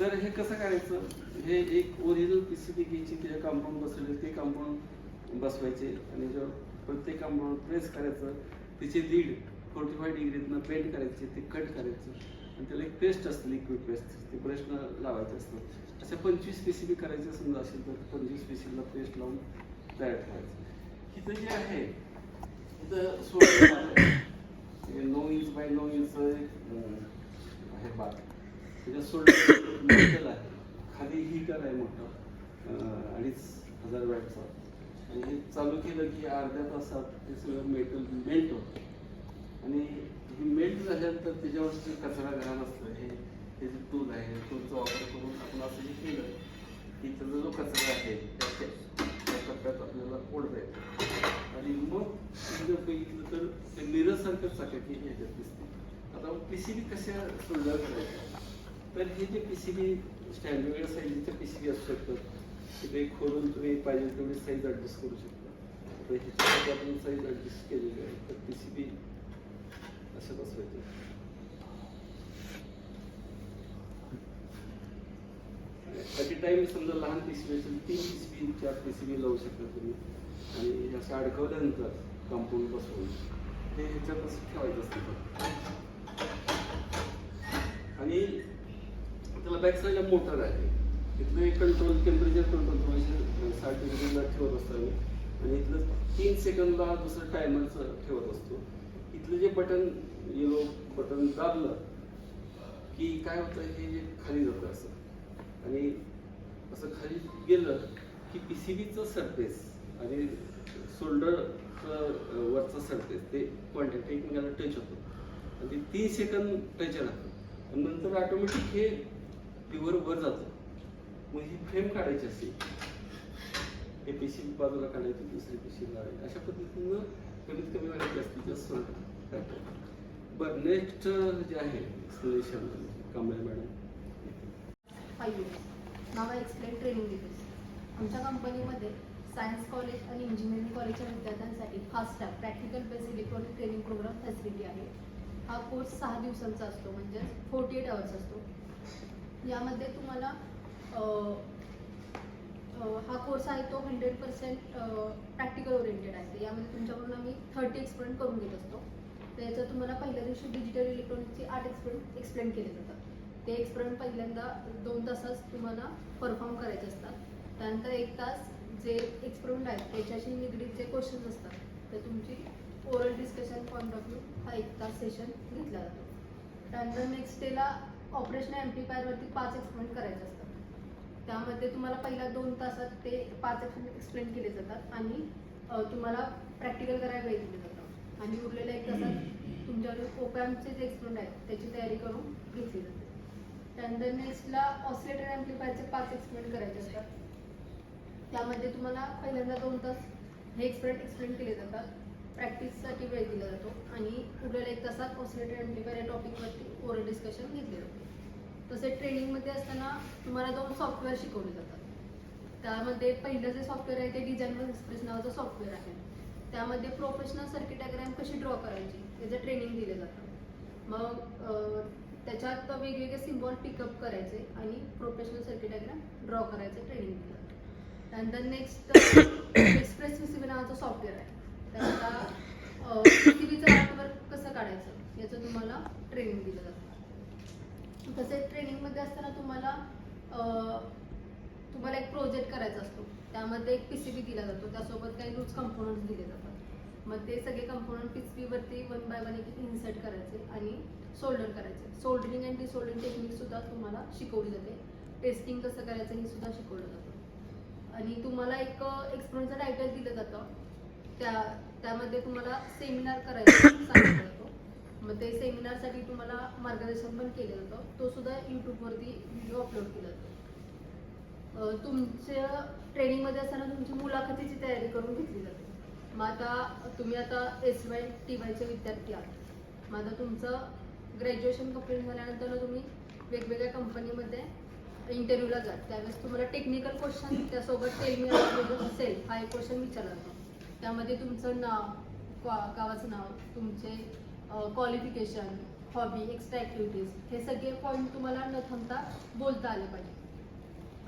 Speaker 3: तर हे कसं करायचं, हे एक ओरिजिनल PCB घ्यायची, त्याच्या कंपाऊंड बसवले ते कंपाऊंड बसवायचे आणि जो प्रत्येक कंपाऊंड प्रेस करायचं, तिचे लीड 45 डिग्रीतनं बेंड करायचे, ते कट करायचं आणि त्याला एक पेस्ट असतं, लिक्विड पेस्ट, ते ब्रशनं लावायचं असतं. अशा 25 PCB करायचे समजा असेल तर 25 PCBला पेस्ट लावून तयार ठेवायचं. इथं जे आहे इथं 9 इंच बाय 9 इंच आहे बाग, त्याच्या सोल्डर मेटल आहे, खाली हीटर आहे मोठं 2500 वॅटचा, आणि हे चालू केलं की अर्ध्या तासात ते सगळं मेटल मेल्ट होतं. आणि हे मेल्ट झाल्यानंतर त्याच्यावर जे कचरा घाण असतं, हे जे टूल आहे, टूलचा वापर करून आपण असं हे केलं की त्याचा जो कचरा आहे त्या टप्प्यात आपल्याला ओढता येतो. आणि मग जर बघितलं तर ते मिररसारखंच चाकाकी ह्याच्यात दिसते. आता PCB कशा सोल्डर करायच्या, तर हे जे PCB स्टँड वेगळ्या साईजचे PCB असू शकतात, ते खोलून तुम्ही पाहिजे तेवढी साईज ॲडजस्ट करू शकता. तर ह्याच्यासाठी आपण साईज ॲडजस्ट केलेली आहे. तर PCB असं बसवायचं. ॲट ए टाइम समजा लहान PCB असेल 3 PCB 4 PCB लावू शकता तुम्ही, आणि हे असं अडकवल्यानंतर कंपाऊंड बसवून ते ह्याच्यात असं ठेवायचं असतं. आणि त्याला बॅक साईडला मोटर आहे, इथलं एक कंट्रोल टेम्परेचर कंट्रोल 60 डिग्रीला ठेवत असतो आम्ही, आणि इथलं 3 सेकंदला दुसरं टायमरचं ठेवत असतो. इथलं जे बटन येलो बटन दाबलं की काय होतं, हे जे खाली जातं असं, आणि असं खाली गेलं की PCBचं सरफेस आणि सोल्डरचं वरचं सरफेस ते कॉन्टॅक्ट एकमेकांना टच होतं, आणि ते 3 सेकंद टच राहतं, आणि नंतर ऑटोमॅटिक हे प्युअर वर जातं. मग ही फ्रेम काढायची असते, हे PCB बाजूला काढायची, दुसरी PCB लावायची, अशा पद्धतीनं कमीत कमी वेळात जास्तीत जास्त करतो. बरं, नेक्स्ट जे आहे explanation Kamble madam.
Speaker 6: 5 years. Now I explain training details. आमच्या कंपनीमध्ये सायन्स कॉलेज आणि इंजिनिअरिंग कॉलेजच्या विद्यार्थ्यांसाठी fast track practical based electronic training programme facility आहे. हा कोर्स 6 दिवसांचा असतो, म्हणजे 48 आवर्स असतो. यामध्ये तुम्हाला हा कोर्स आहे तो 100% प्रॅक्टिकल ओरिएंटेड आहे. यामध्ये तुमच्याकडून आम्ही 30 एक्सपेरिमेंट करून घेत असतो. त्याच्यात तुम्हाला पहिल्या दिवशी डिजिटल इलेक्ट्रॉनिक्सचे 8 एक्सपेरिमेंट एक्सप्लेन केले जातात. ते एक्सपेरिमेंट पहिल्यांदा 2 तासात तुम्हाला परफॉर्म करायचे असतात. त्यानंतर 1 तास जे एक्सपेरिमेंट आहेत त्याच्याशी निगडीत जे क्वेश्चन्स असतात ते तुमची oral discussion point of view हा 1 तास सेशन घेतला जातो. त्यानंतर नेक्स्ट डेला ऑपरेशनल एम्प्लिफायरवरती 5 एक्सपेरिमेंट करायचे असतात. त्यामध्ये तुम्हाला पहिल्या 2 तासात ते 5 एक्सपेरिमेंट एक्सप्लेन केले जातात आणि तुम्हाला प्रॅक्टिकल करायला वेळ दिले जातं, आणि उरलेल्या 1 तासात तुमच्याकडे ओपॅम्पचे जे एक्सपेरिमेंट आहेत त्याची तयारी करून घेतली जाते. त्यानंतर नेक्स्टला ऑसिलेटर एम्प्लिफायरचे 5 एक्सपेरिमेंट करायचे असतात. त्यामध्ये तुम्हाला पहिल्यांदा 2 तास हे एक्सपेरिमेंट एक्सप्लेन केले जातात, प्रॅक्टिससाठी वेळ दिला जातो, आणि उरलेल्या 1 तासात ऑसिलेटर एम्प्लिफायर या टॉपिकवरती ओरल डिस्कशन घेतले जाते. तसेच ट्रेनिंगमध्ये असताना तुम्हाला 2 सॉफ्टवेअर शिकवले जातात. त्यामध्ये पहिलं जे सॉफ्टवेअर आहे ते डिझाईन एक्सप्रेस नावाचं सॉफ्टवेअर आहे. त्यामध्ये प्रोफेशनल सर्किट डायग्राम कशी ड्रॉ करायची याचं ट्रेनिंग दिलं जातं. मग त्याच्यात वेगवेगळे सिम्बॉल पिकअप करायचे आणि प्रोफेशनल सर्किट डायग्राम ड्रॉ करायचं ट्रेनिंग दिलं जातं. त्यानंतर नेक्स्ट एक्सप्रेस PCB नावाचं सॉफ्टवेअर आहे. त्याचा PCBचं आर्टवर्क कसं काढायचं याचं तुम्हाला ट्रेनिंग दिलं जातं. तसेच ट्रेनिंगमध्ये असताना तुम्हाला एक प्रोजेक्ट करायचा असतो. त्यामध्ये एक PCB दिला जातो, त्यासोबत काही लूज कंपोनंट्स दिले जातात. मग ते सगळे कंपोनंट PCBवरती 1 by 1 इन्सर्ट करायचे आणि सोल्डर करायचे. सोल्डरिंग अँड डिसोल्डरिंग टेक्निक सुद्धा तुम्हाला शिकवली जाते. टेस्टिंग कसं करायचं हे सुद्धा शिकवलं जातं. आणि तुम्हाला एक एक्सपेरिमेंटचं टायटल दिलं जातं, त्यामध्ये तुम्हाला सेमिनार करायचं सांगितलं जातो. मग ते सेमिनारसाठी तुम्हाला मार्गदर्शन पण केलं जातं, तो सुद्धा यूट्यूबवरती व्हिडिओ अपलोड केला जातो. तुमच्या ट्रेनिंगमध्ये असताना तुमची मुलाखतीची तयारी करून घेतली जाते. मग आता तुम्ही SY TYचे विद्यार्थी आहात. मग आता तुमचं ग्रॅज्युएशन कंप्लीट झाल्यानंतर तुम्ही वेगवेगळ्या कंपनीमध्ये इंटरव्ह्यूला जात. त्यावेळेस तुम्हाला टेक्निकल क्वेश्चन त्यासोबत टेल मी अबाउट सेल्फ हा एक क्वेश्चन विचारला जातो. त्यामध्ये तुमचं नाव, गावाचं नाव, तुमचे क्वालिफिकेशन, हॉबी, एक्स्ट्रा ॲक्टिव्हिटीज हे सगळे पॉईंट तुम्हाला न थांबता बोलता आले पाहिजे.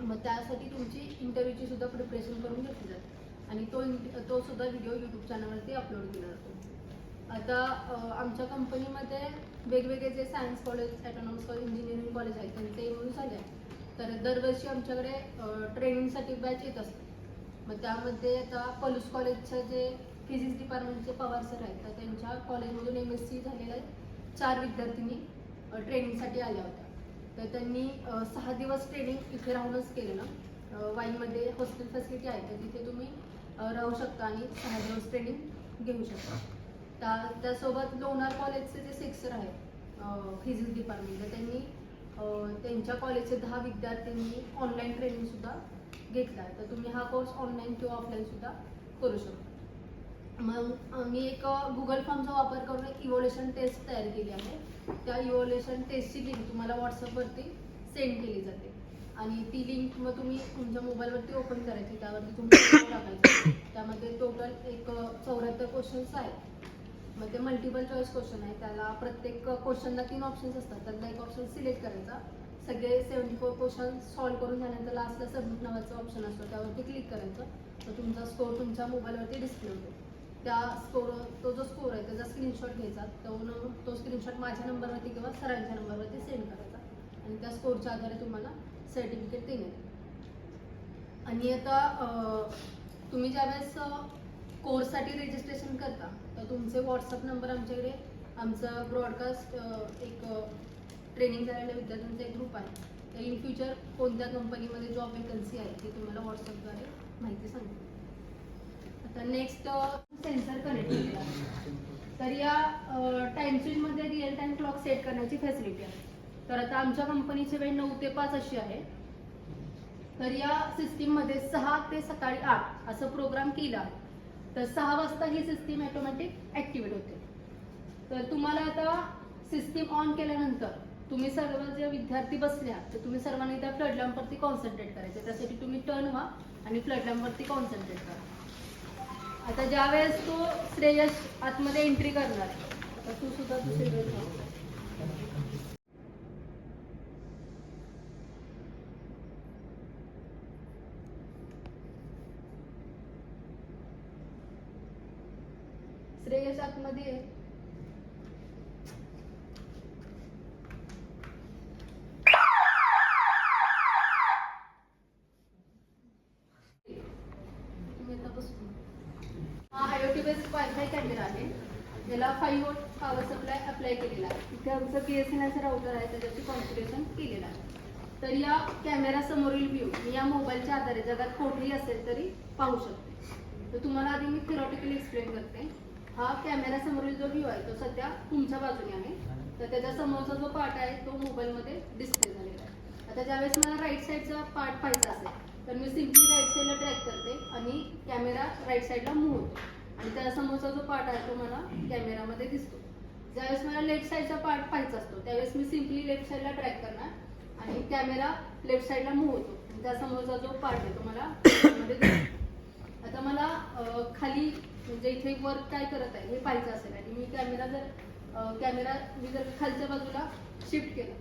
Speaker 6: मग त्यासाठी तुमची इंटरव्ह्यूची सुद्धा प्रिपरेशन करून घेतली जाते आणि तो सुद्धा व्हिडिओ यूट्यूब चॅनलवरती अपलोड केला जातो. आता आमच्या कंपनीमध्ये वेगवेगळे जे science college, autonomous college, engineering college आहेत त्यांचे एमओयू झाले आहे. तर दरवर्षी आमच्याकडे ट्रेनिंगसाठी बॅच येत असते. मग त्यामध्ये आता पलूस कॉलेजच्या जे फिजिक्स डिपार्टमेंटचे पवार सर आहेत तर त्यांच्या कॉलेजमधून MSc झालेल्या 4 विद्यार्थिनी ट्रेनिंगसाठी आल्या होत्या. तर त्यांनी 6 दिवस ट्रेनिंग इथे राहूनच केलेलं. वाईमध्ये हॉस्टेल फॅसिलिटी आहे तर तिथे तुम्ही राहू शकता आणि 6 दिवस ट्रेनिंग घेऊ शकता. त्यासोबत लोणार कॉलेजचे जे सेक्शन आहे फिजिक्स डिपार्टमेंट तर त्यांनी त्यांच्या कॉलेजचे 10 विद्यार्थ्यांनी ऑनलाईन ट्रेनिंगसुद्धा घेतला आहे. तर तुम्ही हा कोर्स ऑनलाईन किंवा ऑफलाईनसुद्धा करू शकता. मग मी एक गुगल फॉर्मचा वापर करून एक इव्हॉल्युशन टेस्ट तयार केली आहे. त्या इव्हॉल्युशन टेस्टची लिंक तुम्हाला व्हॉट्सअपवरती सेंड केली जाते आणि ती लिंक मग तुम्ही तुमच्या मोबाईलवरती ओपन करायची. त्यावरती तुम्ही टाकायचं. त्यामध्ये टोटल एक 74 क्वेश्चन्स आहेत. मग ते मल्टिपल चॉईस क्वेश्चन आहे. त्याला प्रत्येक क्वेश्चनला 3 ऑप्शन्स असतात. त्यातला एक ऑप्शन सिलेक्ट करायचा. सगळे 74 क्वेश्चन सॉल्व्ह करून झाल्यानंतर लास्टला सबमिट नावाचा ऑप्शन असतो त्यावरती क्लिक करायचं. तर तुमचा स्कोअर तुमच्या मोबाईलवरती डिस्प्ले होतो. तो जो स्कोअर आहे त्याचा स्क्रीनशॉट घ्यायचा. तो स्क्रीनशॉट माझ्या नंबरवरती किंवा सरांच्या नंबरवरती सेंड करायचा आणि त्या स्कोअरच्या आधारे तुम्हाला सर्टिफिकेट देण्यात. आणि आता तुम्ही ज्यावेळेस कोर्ससाठी रजिस्ट्रेशन करता तर तुमचे व्हॉट्सअप नंबर आमच्याकडे आमचा ब्रॉडकास्ट एक ट्रेनिंग झालेल्या विद्यार्थ्यांचा एक ग्रुप आहे. तर इन फ्युचर कोणत्या कंपनीमध्ये जॉब वेकन्सी आहे ते तुम्हाला व्हॉट्सअपद्वारे माहिती सांगते. आता नेक्स्ट सेन्सर कनेक्ट केलेला आहे. तर या टाइम स्विचमध्ये रिअल टाइम क्लॉक सेट करण्याची फॅसिलिटी आहे. तर आता आमच्या कंपनीची वेळ 9 ते 5 अशी आहे. तर या सिस्टीममध्ये 6 ते सकाळी 8 असं प्रोग्राम केला आहे. तर 6 वाजता ही सिस्टीम ऑटोमॅटिक ॲक्टिवेट होते. तर तुम्हाला आता सिस्टीम ऑन केल्यानंतर तुम्ही सर्व जे विद्यार्थी बसले आहात तर तुम्ही सर्वांनी त्या फ्लड लॅम्पवरती कॉन्सन्ट्रेट करायचे. त्यासाठी तुम्ही टर्न व्हा आणि फ्लड लॅम्पवरती कॉन्सन्ट्रेट करा. आता ज्यावेळेस तो श्रेयश आतमध्ये एंट्री करणार तर तू सुद्धा दुसरी वेळ श्रेयश आतमध्ये आहे. हा IoT बेस्ड वायफाय कॅमेरा आहे. याला 5 वोल्ट पॉवर सप्लाय अप्लाय केलेला आहे. इथे आमचं BSNLचं राऊटर आहे त्याच्याची कॉन्फिगरेशन केलेलं आहे. तर या कॅमेरा समोरील व्ह्यू मी या मोबाईलच्या आधारे जगात कुठेही असेल तरी पाहू शकते. तर तुम्हाला आधी मी थिओरिटिकली एक्सप्लेन करते. हा कॅमेरा समोरील जो व्ह्यू आहे तो सध्या तुमच्या बाजूने आहे. तर त्याच्या समोरचा जो पार्ट आहे तो मोबाईलमध्ये डिस्प्ले झालेला आहे. आता ज्यावेळेस मला राईट साईडचा पार्ट पाहायचा असेल तर मी सिम्पली राईट साईडला ट्रॅक करते आणि कॅमेरा राईट साईडला मूव्ह होतो आणि त्या समोरचा जो पार्ट आहे तो मला कॅमेरामध्ये दिसतो. ज्यावेळेस मला लेफ्ट साईडचा पार्ट पाहायचा असतो त्यावेळेस मी सिम्पली लेफ्ट साईडला ट्रॅक करणार आणि कॅमेरा लेफ्ट साईडला मूव्ह होतो आणि त्या समोरचा जो पार्ट आहे तो मला दिसतो. आता मला खाली म्हणजे इथे वर्क काय करत आहे हे पाहायचं असेल आणि मी कॅमेरा जर खालच्या बाजूला शिफ्ट केला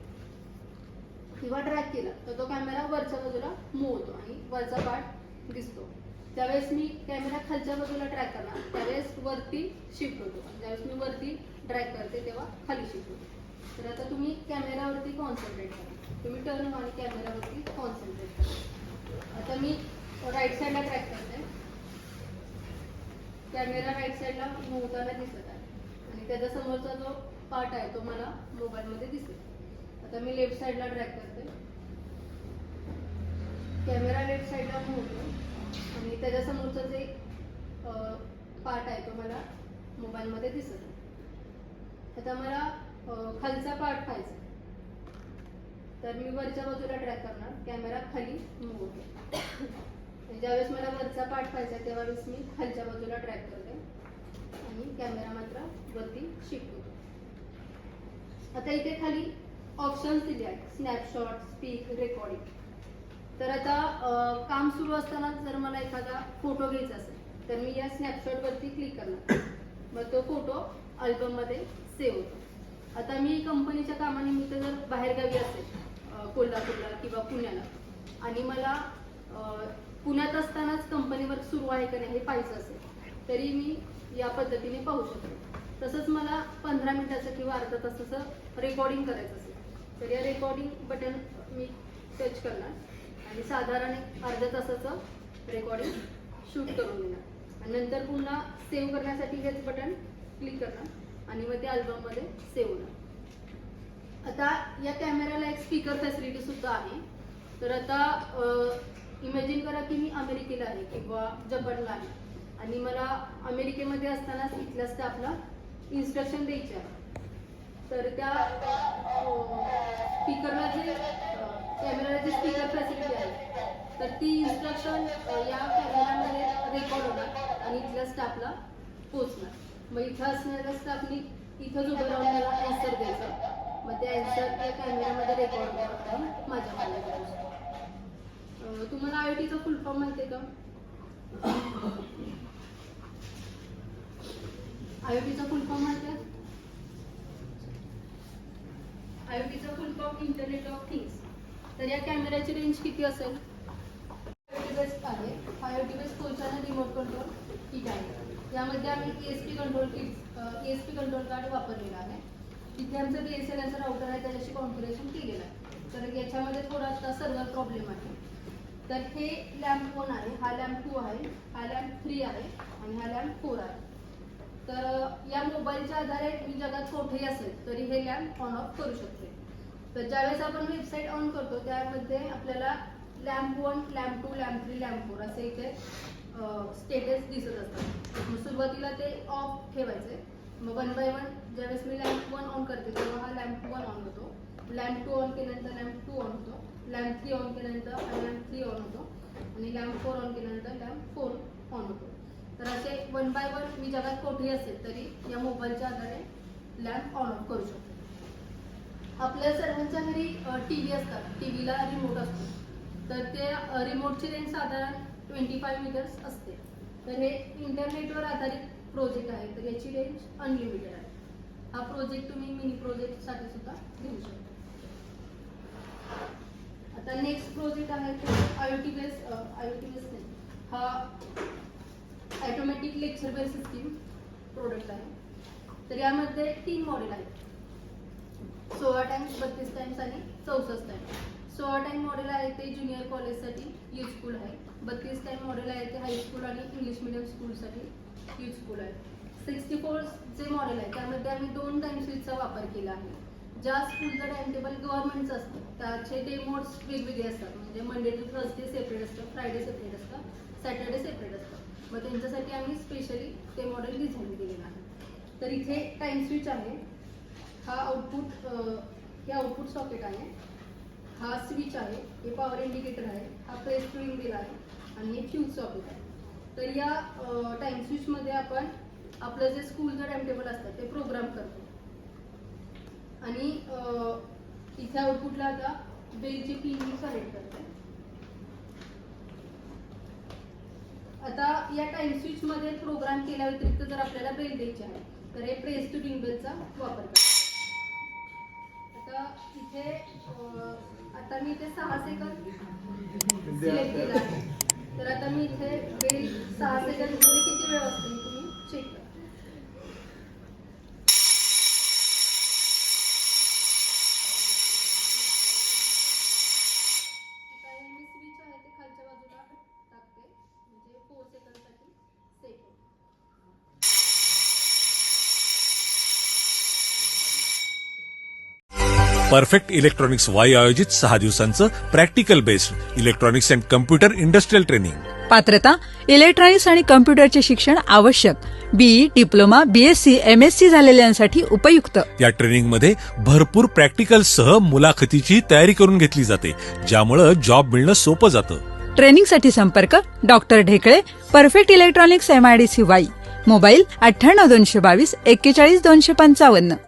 Speaker 6: किंवा ट्रॅक केला तर तो कॅमेरा वरच्या बाजूला मूव्ह होतो आणि वरचा पार्ट दिसतो. त्यावेळेस मी कॅमेरा खालच्या बाजूला ट्रॅक करणार त्यावेळेस वरती शिफ्ट होतो. ज्यावेळेस मी वरती ट्रॅक करते तेव्हा खाली शिफ्ट होतो. तर आता तुम्ही कॅमेरावरती कॉन्सन्ट्रेट करा. तुम्ही टर्न आणि कॅमेरावरती कॉन्सन्ट्रेट करा. आता मी राईट साईडला ट्रॅक करते. कॅमेरा राईट साईडला मूव्ह होताना दिसत आहे आणि त्याच्या समोरचा जो पार्ट आहे तो मला मोबाईलमध्ये दिसेल. आता मी लेफ्ट साईडला ट्रॅक करते. कॅमेरा लेफ्ट साईडला मूव्ह होतो आणि त्याच्या समोरचा जे पार्ट आहे तो मला मोबाईलमध्ये दिसत आहे. आता मला खालचा पार्ट पाहायचा तर मी वरच्या बाजूला ट्रॅक करणार. कॅमेरा खाली मूव्ह होतो. ज्यावेळेस मला वरचा पार्ट पाहायचा त्यावेळेस मी खालच्या बाजूला ट्रॅक करते आणि कॅमेरा मात्र वरती शिफ्ट होतो. आता इथे खाली ऑप्शन्स दिले आहेत स्नॅपशॉट, स्पीक, रेकॉर्डिंग. तर आता काम सुरू असताना जर मला एखादा फोटो घ्यायचा असेल तर मी या स्नॅपशॉटवरती क्लिक करणार. मग तो फोटो अल्बममध्ये सेव्ह होतो. आता मी कंपनीच्या कामानिमित्त जर बाहेरगावी असेल कोल्हापूरला किंवा पुण्याला आणि मला पुण्यात असतानाच कंपनी वर्क सुरू आहे का नाही हे पाहायचं असेल तरी मी या पद्धतीने पाहू शकते. तसंच मला 15 मिनिटाचं किंवा अर्धा तासाचं रेकॉर्डिंग करायचं असेल तर या रेकॉर्डिंग बटन मी टच करणार आणि साधारण अर्ध्या तासाचं रेकॉर्डिंग शूट करून देणार आणि नंतर पुन्हा सेव्ह करण्यासाठी हेच बटन क्लिक करणार आणि मग ते अल्बममध्ये सेव्ह होणार. आता या कॅमेऱ्याला एक स्पीकर फॅसिलिटी सुद्धा आहे. तर आता इमॅजिन करा की मी अमेरिकेला आहे किंवा जपानला आहे आणि मला अमेरिकेमध्ये असताना इथल्या स्टाफला इन्स्ट्रक्शन द्यायचे आहे. तर त्या स्पीकरला जे कॅमेऱ्याला जी स्पीकर फॅसिलिटी आहे तर ती इन्स्ट्रक्शन या कॅमेऱ्यामध्ये रेकॉर्ड होणार आणि इथल्या स्टाफला पोचणार. मग इथं असणाऱ्या स्टाफनी इथंच उभं राहून मला ॲन्सर द्यायचं. मग ते ॲन्सर त्या कॅमेऱ्यामध्ये रेकॉर्ड करत आणि माझ्याकडे पोचतो. तुम्हाला IoTचा फुल फॉर्म माहिती आहे का? IoTचा फुल फॉर्म माहिती आहे? IoTचा full form internet of things. तर या कॅमेऱ्याची रेंज किती असेल? IoT बेस्ड आहे. IoT बेस्ड तोच्यानं रिमोट कंट्रोल किट आहे. यामध्ये आम्ही ESP कंट्रोल कार्ड वापरलेला आहे. तिथे आमचं BSNLचं राउटर आहे त्याच्याशी कॉन्फिगरेशन केलेलं आहे. तर याच्यामध्ये थोडासा सर्व्हर प्रॉब्लेम आहे. तर हे लॅम्प 1 आहे, हा लॅम्प 2 आहे, हा लॅम्प 3 आहे आणि हा लॅम्प 4 आहे. तर या मोबाईलच्या आधारे मी जगात कुठेही असेल तरी हे लॅम्प ऑन ऑफ करू शकते. तर ज्यावेळेस आपण वेबसाईट ऑन करतो त्यामध्ये आपल्याला लॅम्प 1, लॅम्प 2, लॅम्प 3, लॅम्प 4 असे इथे स्टेटस दिसत असतात. मग सुरुवातीला ते ऑफ ठेवायचे. मग 1 बाय 1 ज्यावेळेस मी लॅम्प 1 ऑन करते तेव्हा हा लॅम्प 1 ऑन होतो. लॅम्प 2 ऑन केल्यानंतर लॅम्प 2 ऑन होतो. लॅम्प 3 ऑन केल्यानंतर लॅम्प 3 ऑन होतो आणि लॅम्प 4 ऑन केल्यानंतर लॅम्प 4 ऑन होतो. तर असे 1 बाय 1 मी जगात कुठेही असेल तरी या मोबाईलच्या आधारे लॅम्प ऑन ऑफ करू शकतो. आपल्या सर्वांच्या घरी TV असतात. टीव्हीला रिमोट असतो. तर ते रिमोटची रेंज साधारण 25 मीटर्स असते. तर हे इंटरनेटवर आधारित प्रोजेक्ट आहे तर याची रेंज अनलिमिटेड आहे. हा प्रोजेक्ट तुम्ही मिनी प्रोजेक्टसाठी सुद्धा घेऊ शकता. आता नेक्स्ट प्रोजेक्ट आहे तो IoT बेस्ड नाही, हा automatic lecture based system product आहे. तर यामध्ये 3 मॉडेल आहेत. 16 टाइम्स, 32 टाइम्स आणि 64 टाइम्स. 16 टाइम मॉडेल आहे ते ज्युनियर कॉलेजसाठी युजफुल आहे. 32 टाइम मॉडेल आहे ते हायस्कूल आणि इंग्लिश मिडियम स्कूलसाठी युजफुल आहे. 64 जे मॉडेल आहे त्यामध्ये आम्ही 2 टाइम स्विचचा वापर केला आहे. ज्या स्कूलचं टाइम टेबल गव्हर्नमेंटचं असतं त्याचे डे मोड्स वेगवेगळे असतात. म्हणजे मंडे टू थर्सडे सेपरेट असतं, फ्रायडे सेपरेट असतं, सॅटर्डे सेपरेट असतं. मग त्यांच्यासाठी आम्ही स्पेशली ते मॉडेल डिझाईन केलेलं आहे. तर इथे टाइम स्विच आहे. हा हे आउटपुट सॉकेट आहे. हा स्विच आहे. हे पॉवर इंडिकेटर आहे. हा प्रेस टू रिंग आहे आणि हे फ्यूज सॉकेट आहे. तर या टाइम स्विचमध्ये आपण आपलं जे स्कूलचं टाइम टेबल असतं ते प्रोग्राम करतो आणि इथे आउटपुटला आता बेलची पिन मी कनेक्ट करते. आता या टाइम स्विच मध्ये प्रोग्राम केल्या व्यतिरिक्त जर आपल्याला बेल द्यायची आहे तर हे प्रेस टू रिंग बेलचा वापर करतो. आता इथे आता मी इथे 6 सेकंद सिलेक्ट केला आहे. तर आता मी इथे बेल 6 सेकंद मध्ये किती वेळ वाजतो तुम्ही चेक करा.
Speaker 7: परफेक्ट इलेक्ट्रॉनिक्स वाई आयोजित 6 दिवसांचं practical based electronics and computer industrial training.
Speaker 8: पात्रता इलेक्ट्रॉनिक्स आणि कम्प्युटरचे शिक्षण आवश्यक. BE, डिप्लोमा, BSc, MSc झालेल्यांसाठी उपयुक्त.
Speaker 7: या ट्रेनिंगमध्ये भरपूर प्रॅक्टिकलसह मुलाखतीची तयारी करून घेतली जाते ज्यामुळे जॉब मिळणं सोपं जातं.
Speaker 8: ट्रेनिंगसाठी संपर्क doctor Dhekale, perfect electronics MIDC Wai. Mobile 98 222 41 255.